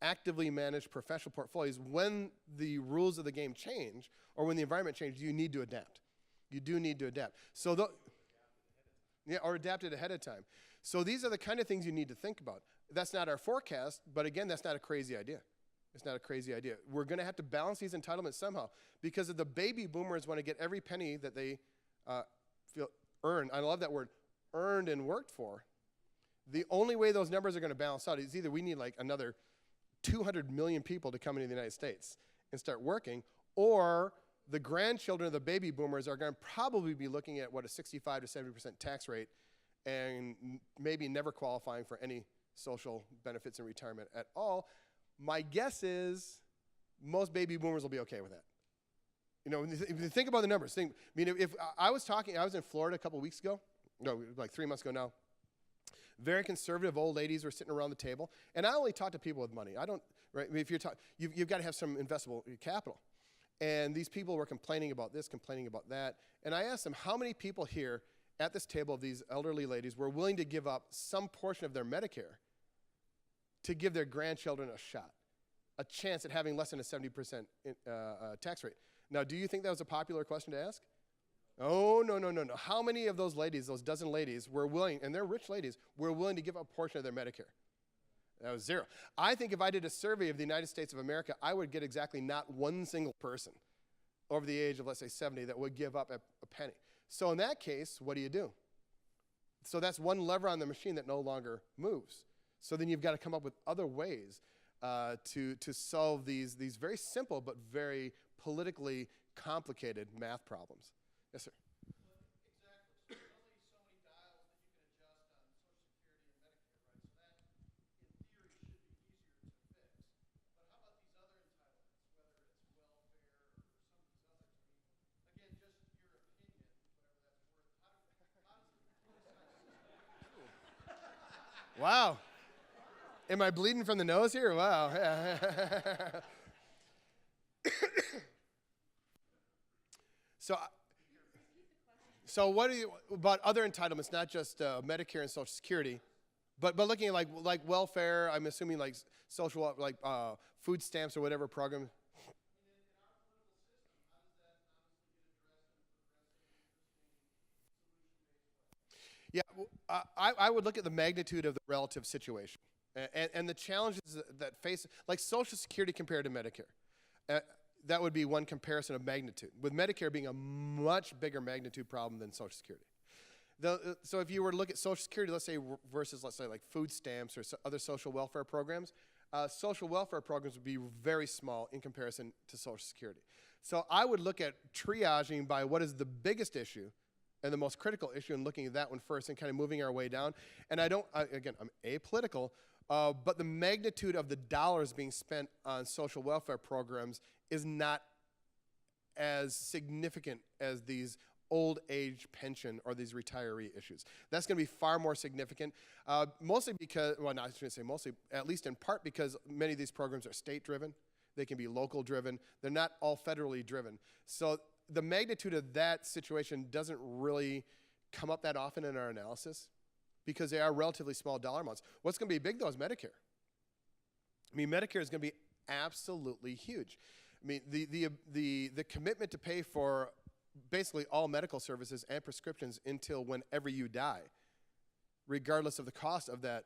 actively managed professional portfolios, when the rules of the game change or when the environment changes, you need to adapt. You do need to adapt. So or adapt it ahead of time. So these are the kind of things you need to think about. That's not our forecast, but again, that's not a crazy idea. It's not a crazy idea. We're going to have to balance these entitlements somehow because if the baby boomers want to get every penny that they feel earned, I love that word, earned and worked for, the only way those numbers are going to balance out is either we need like another 200 million people to come into the United States and start working, or the grandchildren of the baby boomers are going to probably be looking at, what, a 65 to 70% tax rate and maybe never qualifying for any social benefits in retirement at all. My guess is most baby boomers will be okay with that. You know, if you think about the numbers, if I was in Florida a couple weeks ago, no, like 3 months ago now. Very conservative old ladies were sitting around the table, and I only talk to people with money. I don't, right? I mean, if you've got to have some investable capital. And these people were complaining about this, complaining about that. And I asked them, how many people here at this table of these elderly ladies were willing to give up some portion of their Medicare to give their grandchildren a shot, a chance at having less than a 70% tax rate? Now, do you think that was a popular question to ask? Oh, no. How many of those ladies, those dozen ladies, were willing, and they're rich ladies, were willing to give up a portion of their Medicare? That was zero. I think if I did a survey of the United States of America, I would get exactly not one single person over the age of, let's say, 70 that would give up a penny. So in that case, what do? So that's one lever on the machine that no longer moves. So then you've got to come up with other ways to solve these very simple but very politically complicated math problems. Yes, sir. Exactly. So there's only so many dials that you can adjust on Social Security and Medicare, right? So that, in theory, should be easier to fix. But how about these other entitlements, whether it's welfare or some of these others? I mean, again, just your opinion, whatever that's worth. How does the police system? Wow. Am I bleeding from the nose here? Wow. So what do you about other entitlements, not just Medicare and Social Security, but looking at like welfare? I'm assuming like social like food stamps or whatever program. Yeah, I would look at the magnitude of the relative situation and the challenges that face, like Social Security compared to Medicare. That would be one comparison of magnitude, with Medicare being a much bigger magnitude problem than Social Security. So if you were to look at Social Security, let's say, versus, let's say, like food stamps or other social welfare programs, social welfare programs would be very small in comparison to Social Security. So I would look at triaging by what is the biggest issue and the most critical issue, and looking at that one first and kind of moving our way down. And again, I'm apolitical, but the magnitude of the dollars being spent on social welfare programs is not as significant as these old age pension or these retiree issues. That's going to be far more significant, mostly because, well, not, I shouldn't say mostly, at least in part because many of these programs are state driven. They can be local driven. They're not all federally driven. So the magnitude of that situation doesn't really come up that often in our analysis because they are relatively small dollar amounts. What's going to be big, though, is Medicare. I mean, Medicare is going to be absolutely huge. I mean, the commitment to pay for basically all medical services and prescriptions until whenever you die, regardless of the cost of that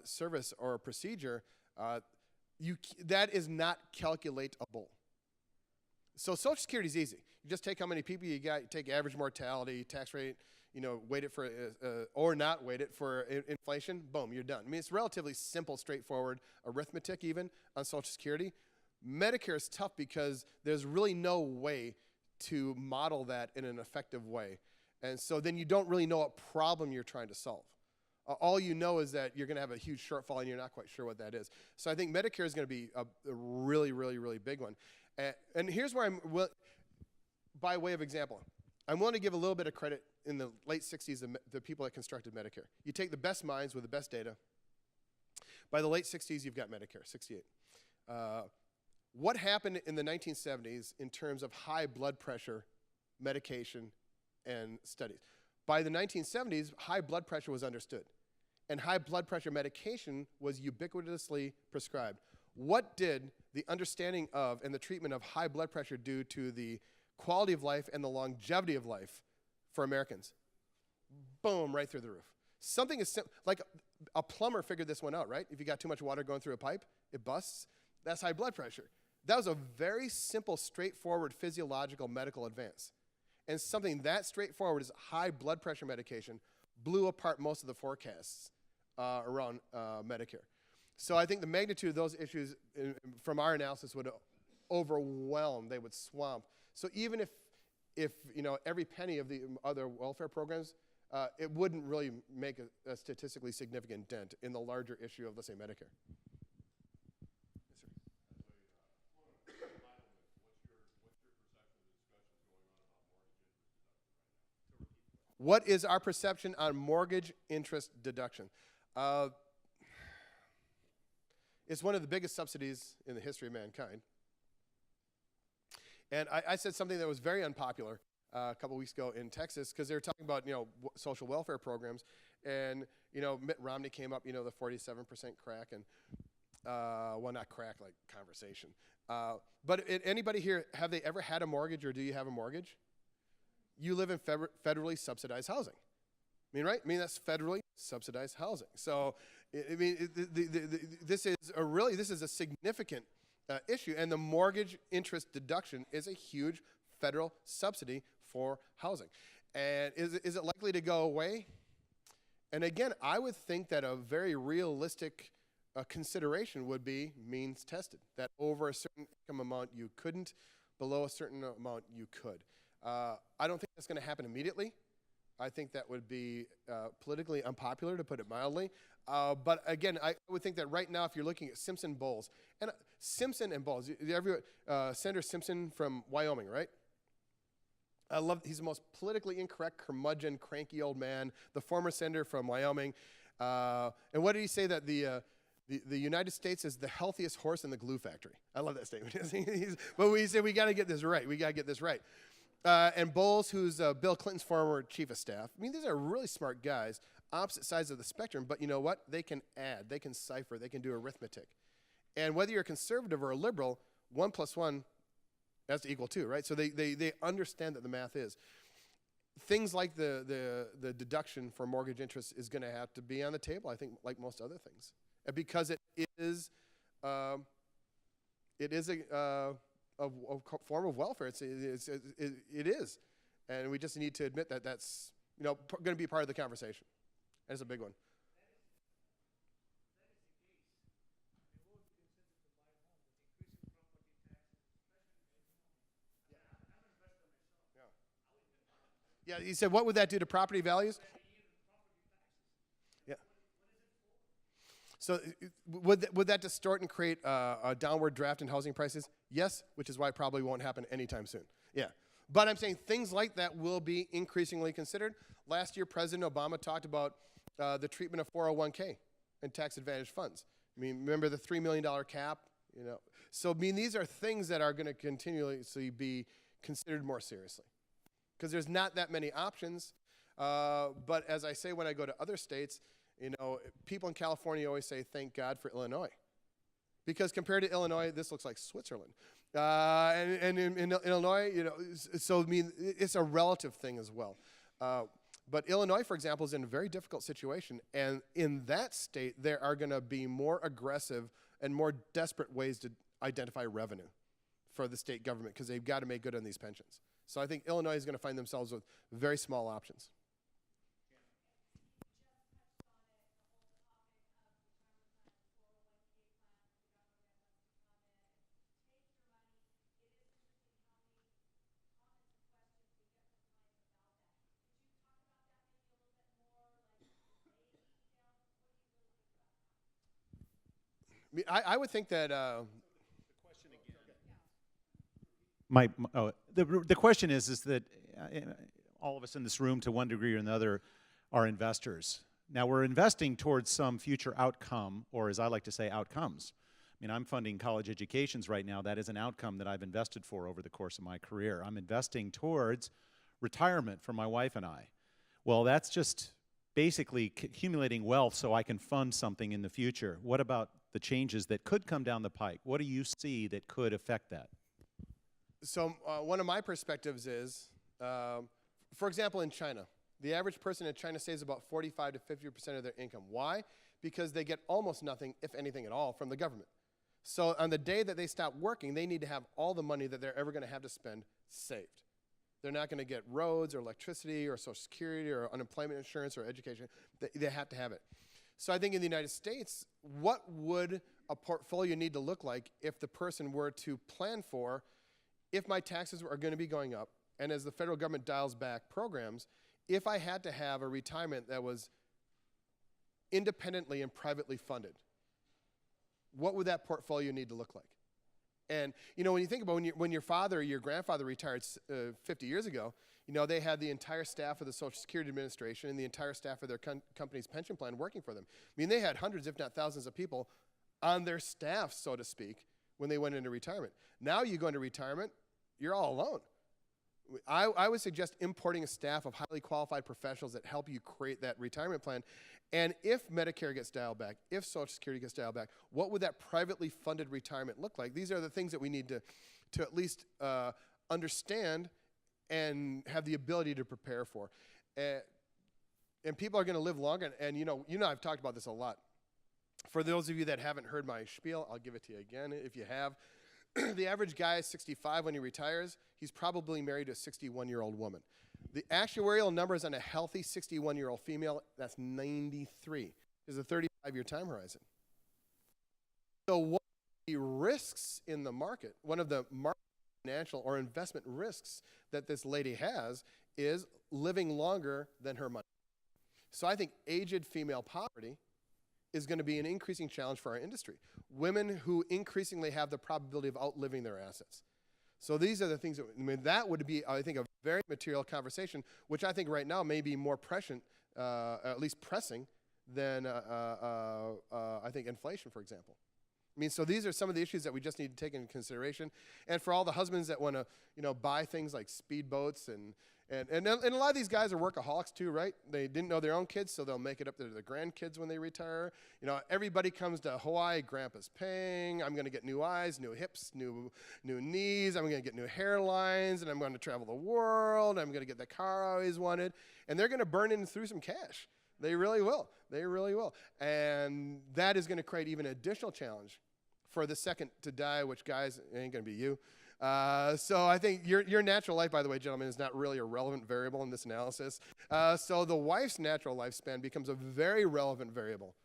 service or procedure, that is not calculatable. So Social Security is easy. You just take how many people you got, you take average mortality, tax rate, weight it for, or not weight it for inflation, boom, you're done. I mean, it's relatively simple, straightforward arithmetic even on Social Security. Medicare is tough because there's really no way to model that in an effective way. And so then you don't really know what problem you're trying to solve. All you know is that you're going to have a huge shortfall and you're not quite sure what that is. So I think Medicare is going to be a really, really, really big one. And here's where by way of example, I'm willing to give a little bit of credit in the late 60s, the people that constructed Medicare. You take the best minds with the best data. By the late 60s, you've got Medicare, 68. What happened in the 1970s in terms of high blood pressure medication and studies? By the 1970s, high blood pressure was understood, and high blood pressure medication was ubiquitously prescribed. What did the understanding of and the treatment of high blood pressure do to the quality of life and the longevity of life for Americans? Boom, right through the roof. Something as like a plumber figured this one out, right? If you got too much water going through a pipe, it busts. That's high blood pressure. That was a very simple, straightforward physiological medical advance. And something that straightforward as high blood pressure medication blew apart most of the forecasts around Medicare. So I think the magnitude of those issues from our analysis would overwhelm, they would swamp. So even if every penny of the other welfare programs, it wouldn't really make a statistically significant dent in the larger issue of, let's say, Medicare. What is our perception on mortgage interest deduction? It's one of the biggest subsidies in the history of mankind. And I said something that was very unpopular a couple weeks ago in Texas because they were talking about social welfare programs, and Mitt Romney came up, the 47% crack, and well, not crack like conversation. But anybody here, have they ever had a mortgage, or do you have a mortgage? You live in federally subsidized housing. I mean, right? I mean, that's federally subsidized housing. So, I mean, this is a significant issue, and the mortgage interest deduction is a huge federal subsidy for housing. And is it likely to go away? And again, I would think that a very realistic consideration would be means tested, that over a certain income amount you couldn't, below a certain amount you could. I don't think that's going to happen immediately. I think that would be politically unpopular, to put it mildly. But again, I would think that right now, if you're looking at Simpson Bowles, and Senator Simpson from Wyoming, right? He's the most politically incorrect, curmudgeon, cranky old man, the former senator from Wyoming. And what did he say, that The United States is the healthiest horse in the glue factory. I love that statement. But we say we got to get this right. We got to get this right. And Bowles, who's Bill Clinton's former chief of staff. I mean, these are really smart guys, opposite sides of the spectrum. But you know what? They can add, they can cipher, they can do arithmetic. And whether you're a conservative or a liberal, 1 + 1 has to equal 2, right? So they understand that the math is. Things like the deduction for mortgage interest is going to have to be on the table, I think, like most other things. Because it is a form of welfare. It is. And we just need to admit that that's going to be part of the conversation. And it's a big one. Yeah, you said, what would that do to property values? Yeah. So would that distort and create a downward draft in housing prices? Yes, which is why it probably won't happen anytime soon. Yeah. But I'm saying things like that will be increasingly considered. Last year, President Obama talked about the treatment of 401k and tax advantage funds. I mean, remember the $3 million cap? So I mean, these are things that are going to continuously be considered more seriously. Because there's not that many options. But as I say when I go to other states, people in California always say, thank God for Illinois. Because compared to Illinois, this looks like Switzerland. And in Illinois, so I mean, it's a relative thing as well. But Illinois, for example, is in a very difficult situation. And in that state, there are going to be more aggressive and more desperate ways to identify revenue for the state government because they've got to make good on these pensions. So I think Illinois is going to find themselves with very small options. I would think that the question is that all of us in this room, to one degree or another, are investors. Now, we're investing towards some future outcome, or as I like to say, outcomes. I mean, I'm funding college educations right now. That is an outcome that I've invested for over the course of my career. I'm investing towards retirement for my wife and I. Well, that's just basically accumulating wealth so I can fund something in the future. What about the changes that could come down the pike? What do you see that could affect that? So one of my perspectives is, for example, in China, the average person in China saves about 45 to 50% of their income. Why? Because they get almost nothing, if anything at all, from the government. So on the day that they stop working, they need to have all the money that they're ever going to have to spend saved. They're not going to get roads or electricity or Social Security or unemployment insurance or education. They have to have it. So I think in the United States, what would a portfolio need to look like if the person were to plan for, if my taxes are going to be going up, and as the federal government dials back programs, if I had to have a retirement that was independently and privately funded, what would that portfolio need to look like? And, when you think about when your father or your grandfather retired 50 years ago, they had the entire staff of the Social Security Administration and the entire staff of their company's pension plan working for them. I mean, they had hundreds, if not thousands of people on their staff, so to speak, when they went into retirement. Now you go into retirement, you're all alone. I would suggest importing a staff of highly qualified professionals that help you create that retirement plan. And if Medicare gets dialed back, if Social Security gets dialed back, what would that privately funded retirement look like? These are the things that we need to at least understand and have the ability to prepare for. And people are going to live longer. And I've talked about this a lot. For those of you that haven't heard my spiel, I'll give it to you again if you have. The average guy is 65 when he retires. He's probably married to a 61-year-old woman. The actuarial numbers on a healthy 61-year-old female, that's 93. There's a 35-year time horizon. So one of the risks in the market, one of the market financial or investment risks that this lady has is living longer than her money. So I think aged female poverty is going to be an increasing challenge for our industry. Women who increasingly have the probability of outliving their assets. So these are the things that would be, I think, a very material conversation, which I think right now may be more prescient, at least pressing, than I think inflation, for example. I mean, so these are some of the issues that we just need to take into consideration. And for all the husbands that want to, buy things like speedboats and a lot of these guys are workaholics too, right? They didn't know their own kids, so they'll make it up to their grandkids when they retire. Everybody comes to Hawaii, grandpa's paying. I'm going to get new eyes, new hips, new knees. I'm going to get new hairlines, and I'm going to travel the world. I'm going to get the car I always wanted. And they're going to burn in through some cash. They really will. They really will. And that is going to create even additional challenge for the second to die, which, guys, it ain't going to be you. So I think your natural life, by the way, gentlemen, is not really a relevant variable in this analysis. So the wife's natural lifespan becomes a very relevant variable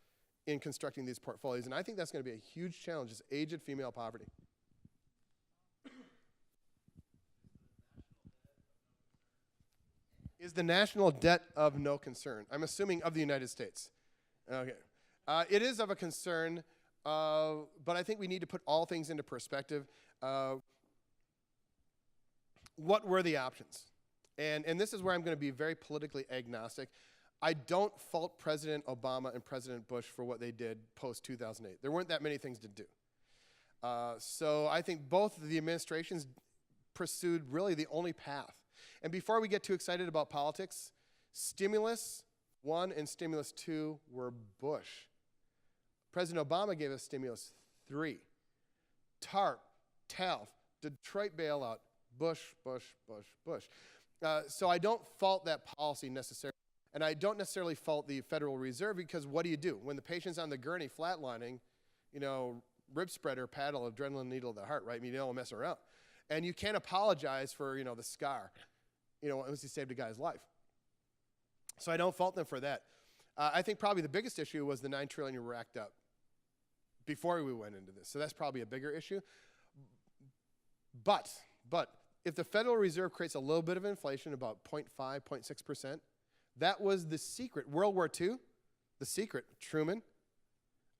in constructing these portfolios. And I think that's going to be a huge challenge, is aged female poverty. Is the national debt of no concern? I'm assuming of the United States. Okay. It is of a concern, but I think we need to put all things into perspective. What were the options? And this is where I'm going to be very politically agnostic. I don't fault President Obama and President Bush for what they did post-2008. There weren't that many things to do. So I think both of the administrations pursued really the only path. And before we get too excited about politics, stimulus 1 and stimulus 2 were Bush. President Obama gave us stimulus 3. TARP, TALF, Detroit bailout, Bush, Bush, Bush, Bush. So I don't fault that policy necessarily. And I don't necessarily fault the Federal Reserve, because what do? When the patient's on the gurney flatlining, rib spreader, paddle, adrenaline needle to the heart, right? I mean, you don't mess around. And you can't apologize for, the scar, unless you saved a guy's life. So I don't fault them for that. I think probably the biggest issue was the $9 trillion you racked up before we went into this. So that's probably a bigger issue. But if the Federal Reserve creates a little bit of inflation, about 0.5, 0.6%, that was the secret. World War II, the secret. Truman,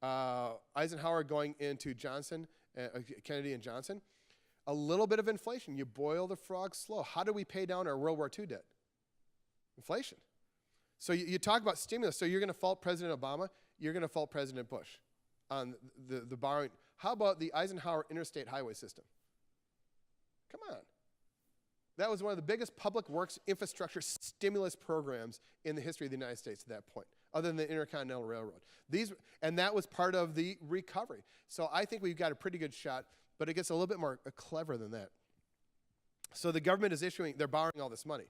Eisenhower going into Johnson, Kennedy and Johnson. A little bit of inflation. You boil the frog slow. How do we pay down our World War II debt? Inflation. So you talk about stimulus. So you're going to fault President Obama. You're going to fault President Bush on the borrowing. How about the Eisenhower interstate highway system? Come on. That was one of the biggest public works infrastructure stimulus programs in the history of the United States at that point, other than the Intercontinental Railroad. And that was part of the recovery. So I think we've got a pretty good shot, but it gets a little bit more clever than that. So the government is they're borrowing all this money.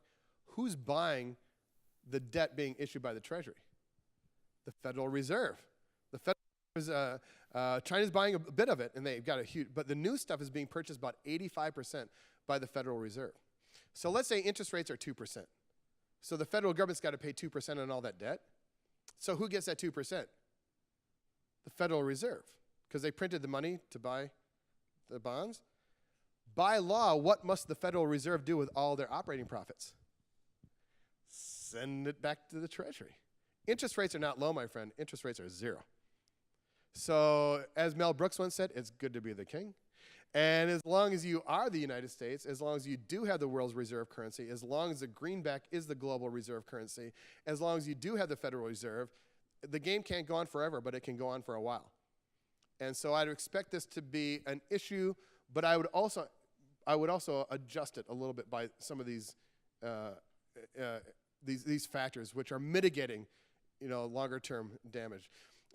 Who's buying the debt being issued by the Treasury? The Federal Reserve. The Federal China's buying a bit of it, and they've got a huge, but the new stuff is being purchased about 85% by the Federal Reserve. So let's say interest rates are 2%. So the federal government's got to pay 2% on all that debt. So who gets that 2%? The Federal Reserve, because they printed the money to buy the bonds. By law, what must the Federal Reserve do with all their operating profits? Send it back to the Treasury. Interest rates are not low, my friend. Interest rates are 0. So as Mel Brooks once said, it's good to be the king. And as long as you are the United States, as long as you do have the world's reserve currency, as long as the greenback is the global reserve currency, as long as you do have the Federal Reserve, the game can't go on forever, but it can go on for a while. And so I'd expect this to be an issue, but I would also adjust it a little bit by some of these factors, which are mitigating, longer-term damage.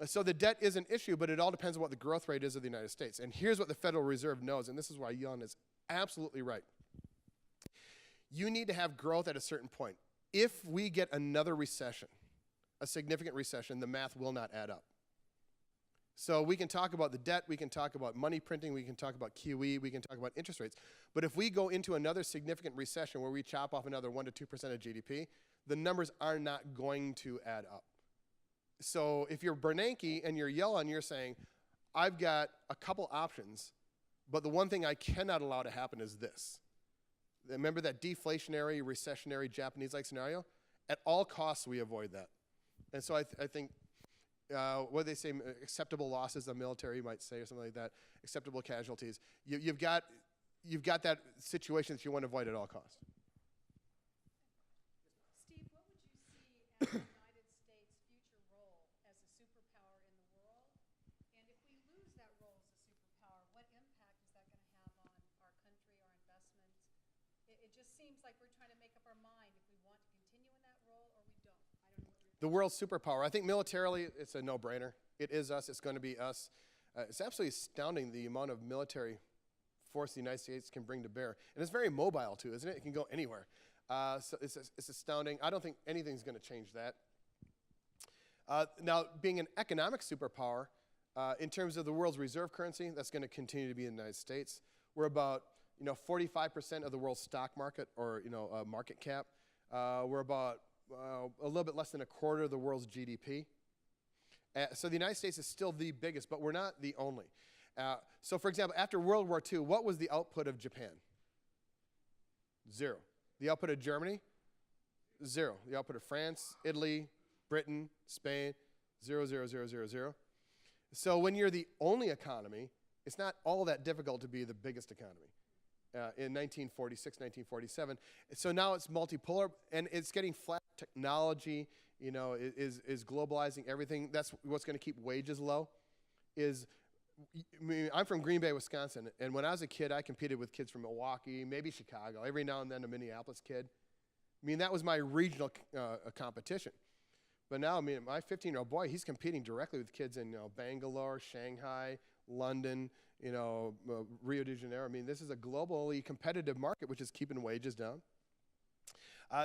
So the debt is an issue, but it all depends on what the growth rate is of the United States. And here's what the Federal Reserve knows, and this is why Jan is absolutely right. You need to have growth at a certain point. If we get another recession, a significant recession, the math will not add up. So we can talk about the debt, we can talk about money printing, we can talk about QE, we can talk about interest rates. But if we go into another significant recession where we chop off another 1 to 2% of GDP, the numbers are not going to add up. So if you're Bernanke and you're Yellen, you're saying, I've got a couple options, but the one thing I cannot allow to happen is this. Remember that deflationary, recessionary, Japanese-like scenario? At all costs, we avoid that. And so I think, what they say, acceptable losses, the military might say, or something like that, acceptable casualties. You've got that situation that you want to avoid at all costs. Steve, what would you see as the United States' future role it just seems like we're trying to make up our mind if we want to continue in that role or we don't. I don't know what The world's superpower. I think militarily, it's a no-brainer. It is us. It's going to be us. It's absolutely astounding the amount of military force the United States can bring to bear. And it's very mobile, too, isn't it? It can go anywhere. So it's astounding. I don't think anything's going to change that. Now, being an economic superpower, in terms of the world's reserve currency, that's going to continue to be in the United States. We're about 45% of the world's stock market, or market cap. We're about a little bit less than a quarter of the world's GDP. So the United States is still the biggest, but we're not the only. So for example, after World War II, what was the output of Japan? 0. The output of Germany? 0. The output of France, Italy, Britain, Spain? 0, 0, 0, 0, 0. So when you're the only economy, it's not all that difficult to be the biggest economy. In 1946, 1947. So now it's multipolar, and it's getting flat. Technology, is globalizing everything. That's what's going to keep wages low. I'm from Green Bay, Wisconsin, and when I was a kid, I competed with kids from Milwaukee, maybe Chicago, every now and then a Minneapolis kid. That was my regional competition. But now, my 15-year-old boy, he's competing directly with kids in Bangalore, Shanghai, London, Rio de Janeiro. This is a globally competitive market, which is keeping wages down.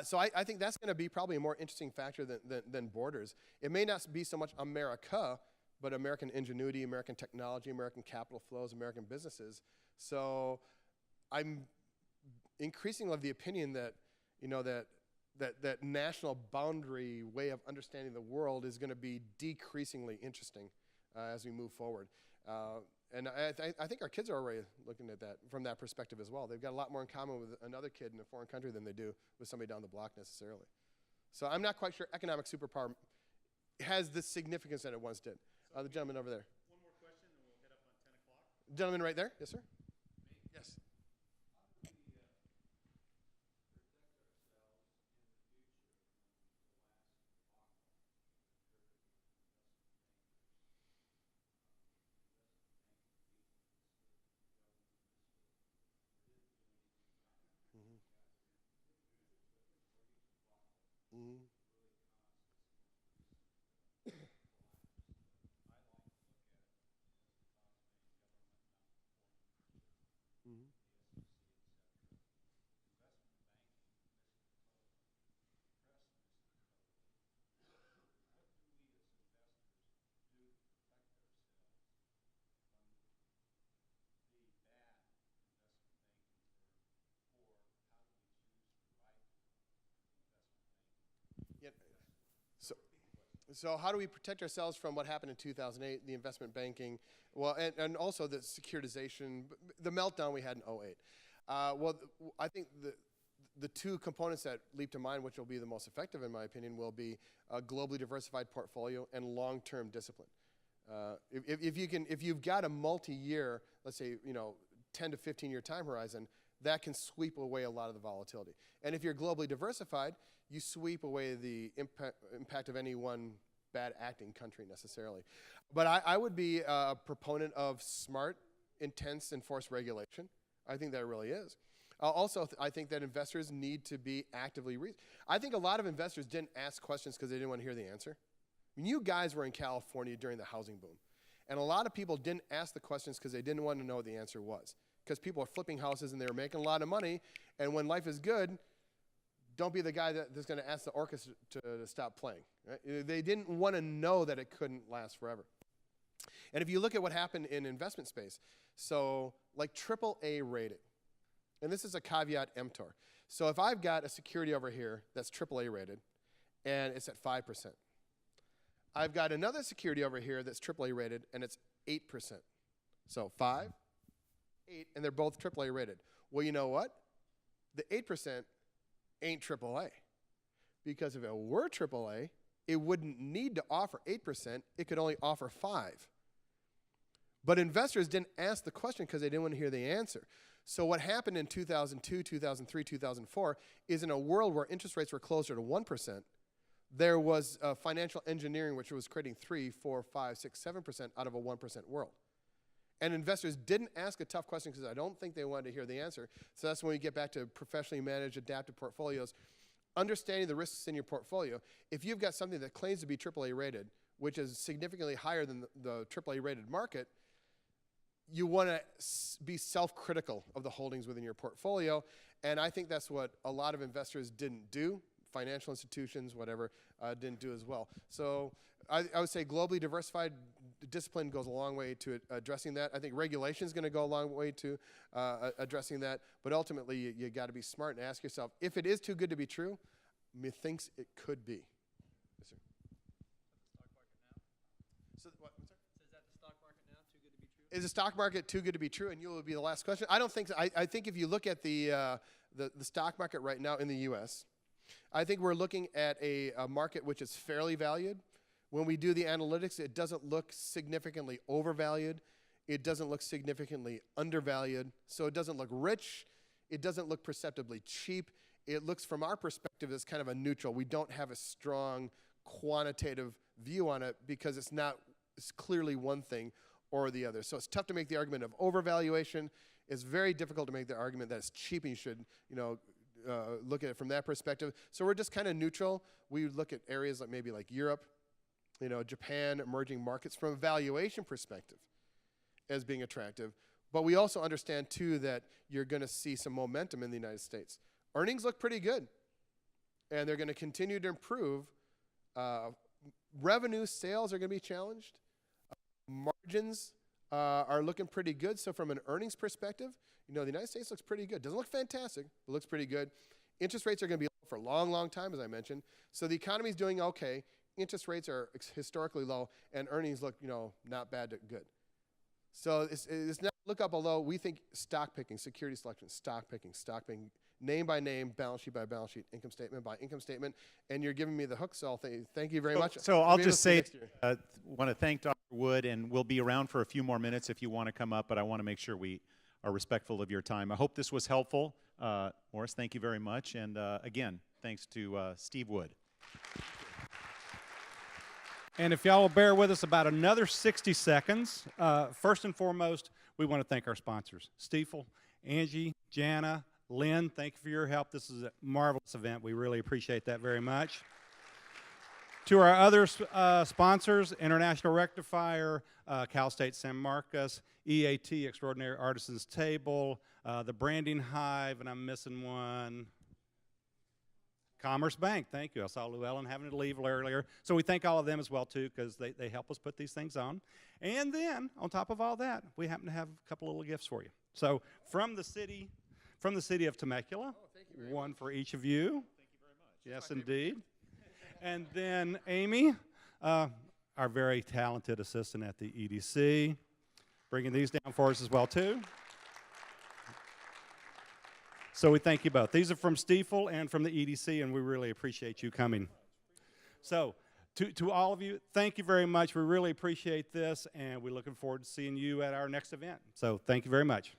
So I think that's going to be probably a more interesting factor than borders. It may not be so much America, but American ingenuity, American technology, American capital flows, American businesses. So I'm increasingly of the opinion that, that national boundary way of understanding the world is going to be decreasingly interesting as we move forward. And I think our kids are already looking at that from that perspective as well. They've got a lot more in common with another kid in a foreign country than they do with somebody down the block necessarily. So I'm not quite sure economic superpower has the significance that it once did. The gentleman over there. One more question, and we'll head up on 10 o'clock. Gentleman right there. Yes, sir. Yes. Mm-hmm. Mm-hmm. Yeah. So how do we protect ourselves from what happened in 2008, the investment banking, well, and also the securitization, the meltdown we had in 2008? I think the two components that leap to mind, which will be the most effective in my opinion, will be a globally diversified portfolio and long-term discipline. If you've got a multi-year, let's say 10 to 15-year time horizon, that can sweep away a lot of the volatility. And if you're globally diversified, you sweep away the impact of any one bad acting country necessarily. But I would be a proponent of smart, intense, enforced regulation. I think that really is. Also, I think that investors need to be actively I think a lot of investors didn't ask questions because they didn't want to hear the answer. You guys were in California during the housing boom. And a lot of people didn't ask the questions because they didn't want to know what the answer was. Because people are flipping houses and they were making a lot of money. And when life is good, don't be the guy that's going to ask the orchestra to stop playing. Right? They didn't want to know that it couldn't last forever. And if you look at what happened in investment space, so like AAA rated, and this is a caveat emptor. So if I've got a security over here that's AAA rated, and it's at 5%. I've got another security over here that's AAA rated, and it's 8%. So 5, 8, and they're both AAA rated. Well, you know what? The 8% ain't AAA. Because if it were AAA, it wouldn't need to offer 8%. It could only offer 5. But investors didn't ask the question because they didn't want to hear the answer. So what happened in 2002, 2003, 2004 is in a world where interest rates were closer to 1%, there was financial engineering which was creating 3, 4, 5, 6, 7% out of a 1% world. And investors didn't ask a tough question because I don't think they wanted to hear the answer. So that's when we get back to professionally managed adaptive portfolios. Understanding the risks in your portfolio. If you've got something that claims to be AAA rated, which is significantly higher than the AAA rated market, you want to be self-critical of the holdings within your portfolio. And I think that's what a lot of investors didn't do. Financial institutions, whatever, didn't do as well. So I would say globally diversified discipline goes a long way to addressing that. I think regulation is going to go a long way to addressing that. But ultimately, you got to be smart and ask yourself, if it is too good to be true, methinks it could be. Yes, sir. So what? I'm sorry? Is that the stock market now too good to be true? Is the stock market too good to be true? And you will be the last question. I don't think so. I think if you look at the stock market right now in the U.S., I think we're looking at a market which is fairly valued. When we do the analytics, it doesn't look significantly overvalued. It doesn't look significantly undervalued. So it doesn't look rich. It doesn't look perceptibly cheap. It looks, from our perspective, as kind of a neutral. We don't have a strong quantitative view on it because it's clearly one thing or the other. So it's tough to make the argument of overvaluation. It's very difficult to make the argument that it's cheap and you should, look at it from that perspective. So we're just kind of neutral. We look at areas like maybe like Europe, Japan, emerging markets from a valuation perspective as being attractive. But we also understand, too, that you're going to see some momentum in the United States. Earnings look pretty good, and they're going to continue to improve. Revenue sales are going to be challenged. Margins are looking pretty good. So from an earnings perspective, the United States looks pretty good. Doesn't look fantastic, but looks pretty good. Interest rates are going to be low for a long, long time, as I mentioned. So the economy's doing okay. Interest rates are historically low, and earnings look, not bad to good. So it's not look up below. We think stock picking, security selection, stock picking, name by name, balance sheet by balance sheet, income statement by income statement. And you're giving me the hook, so I'll thank you very much. So I'll just say, want to thank Dr. Wood, and we'll be around for a few more minutes if you want to come up, but I want to make sure we are respectful of your time. I hope this was helpful. Morris, thank you very much. And again, thanks to Steve Wood. And if y'all will bear with us about another 60 seconds, first and foremost, we want to thank our sponsors, Stiefel, Angie, Jana, Lynn, thank you for your help. This is a marvelous event. We really appreciate that very much. To our other sponsors, International Rectifier, Cal State San Marcos, EAT, Extraordinary Artisans Table, the Branding Hive, and I'm missing one. Commerce Bank, thank you. I saw Llewellyn having to leave earlier. So we thank all of them as well, too, because they help us put these things on. And then, on top of all that, we happen to have a couple little gifts for you. So from the city of Temecula, one for each of you. Thank you very much. Yes, indeed. And then Amy, our very talented assistant at the EDC, bringing these down for us as well, too. So we thank you both. These are from Stiefel and from the EDC, and we really appreciate you coming. So to all of you, thank you very much. We really appreciate this, and we're looking forward to seeing you at our next event. So thank you very much.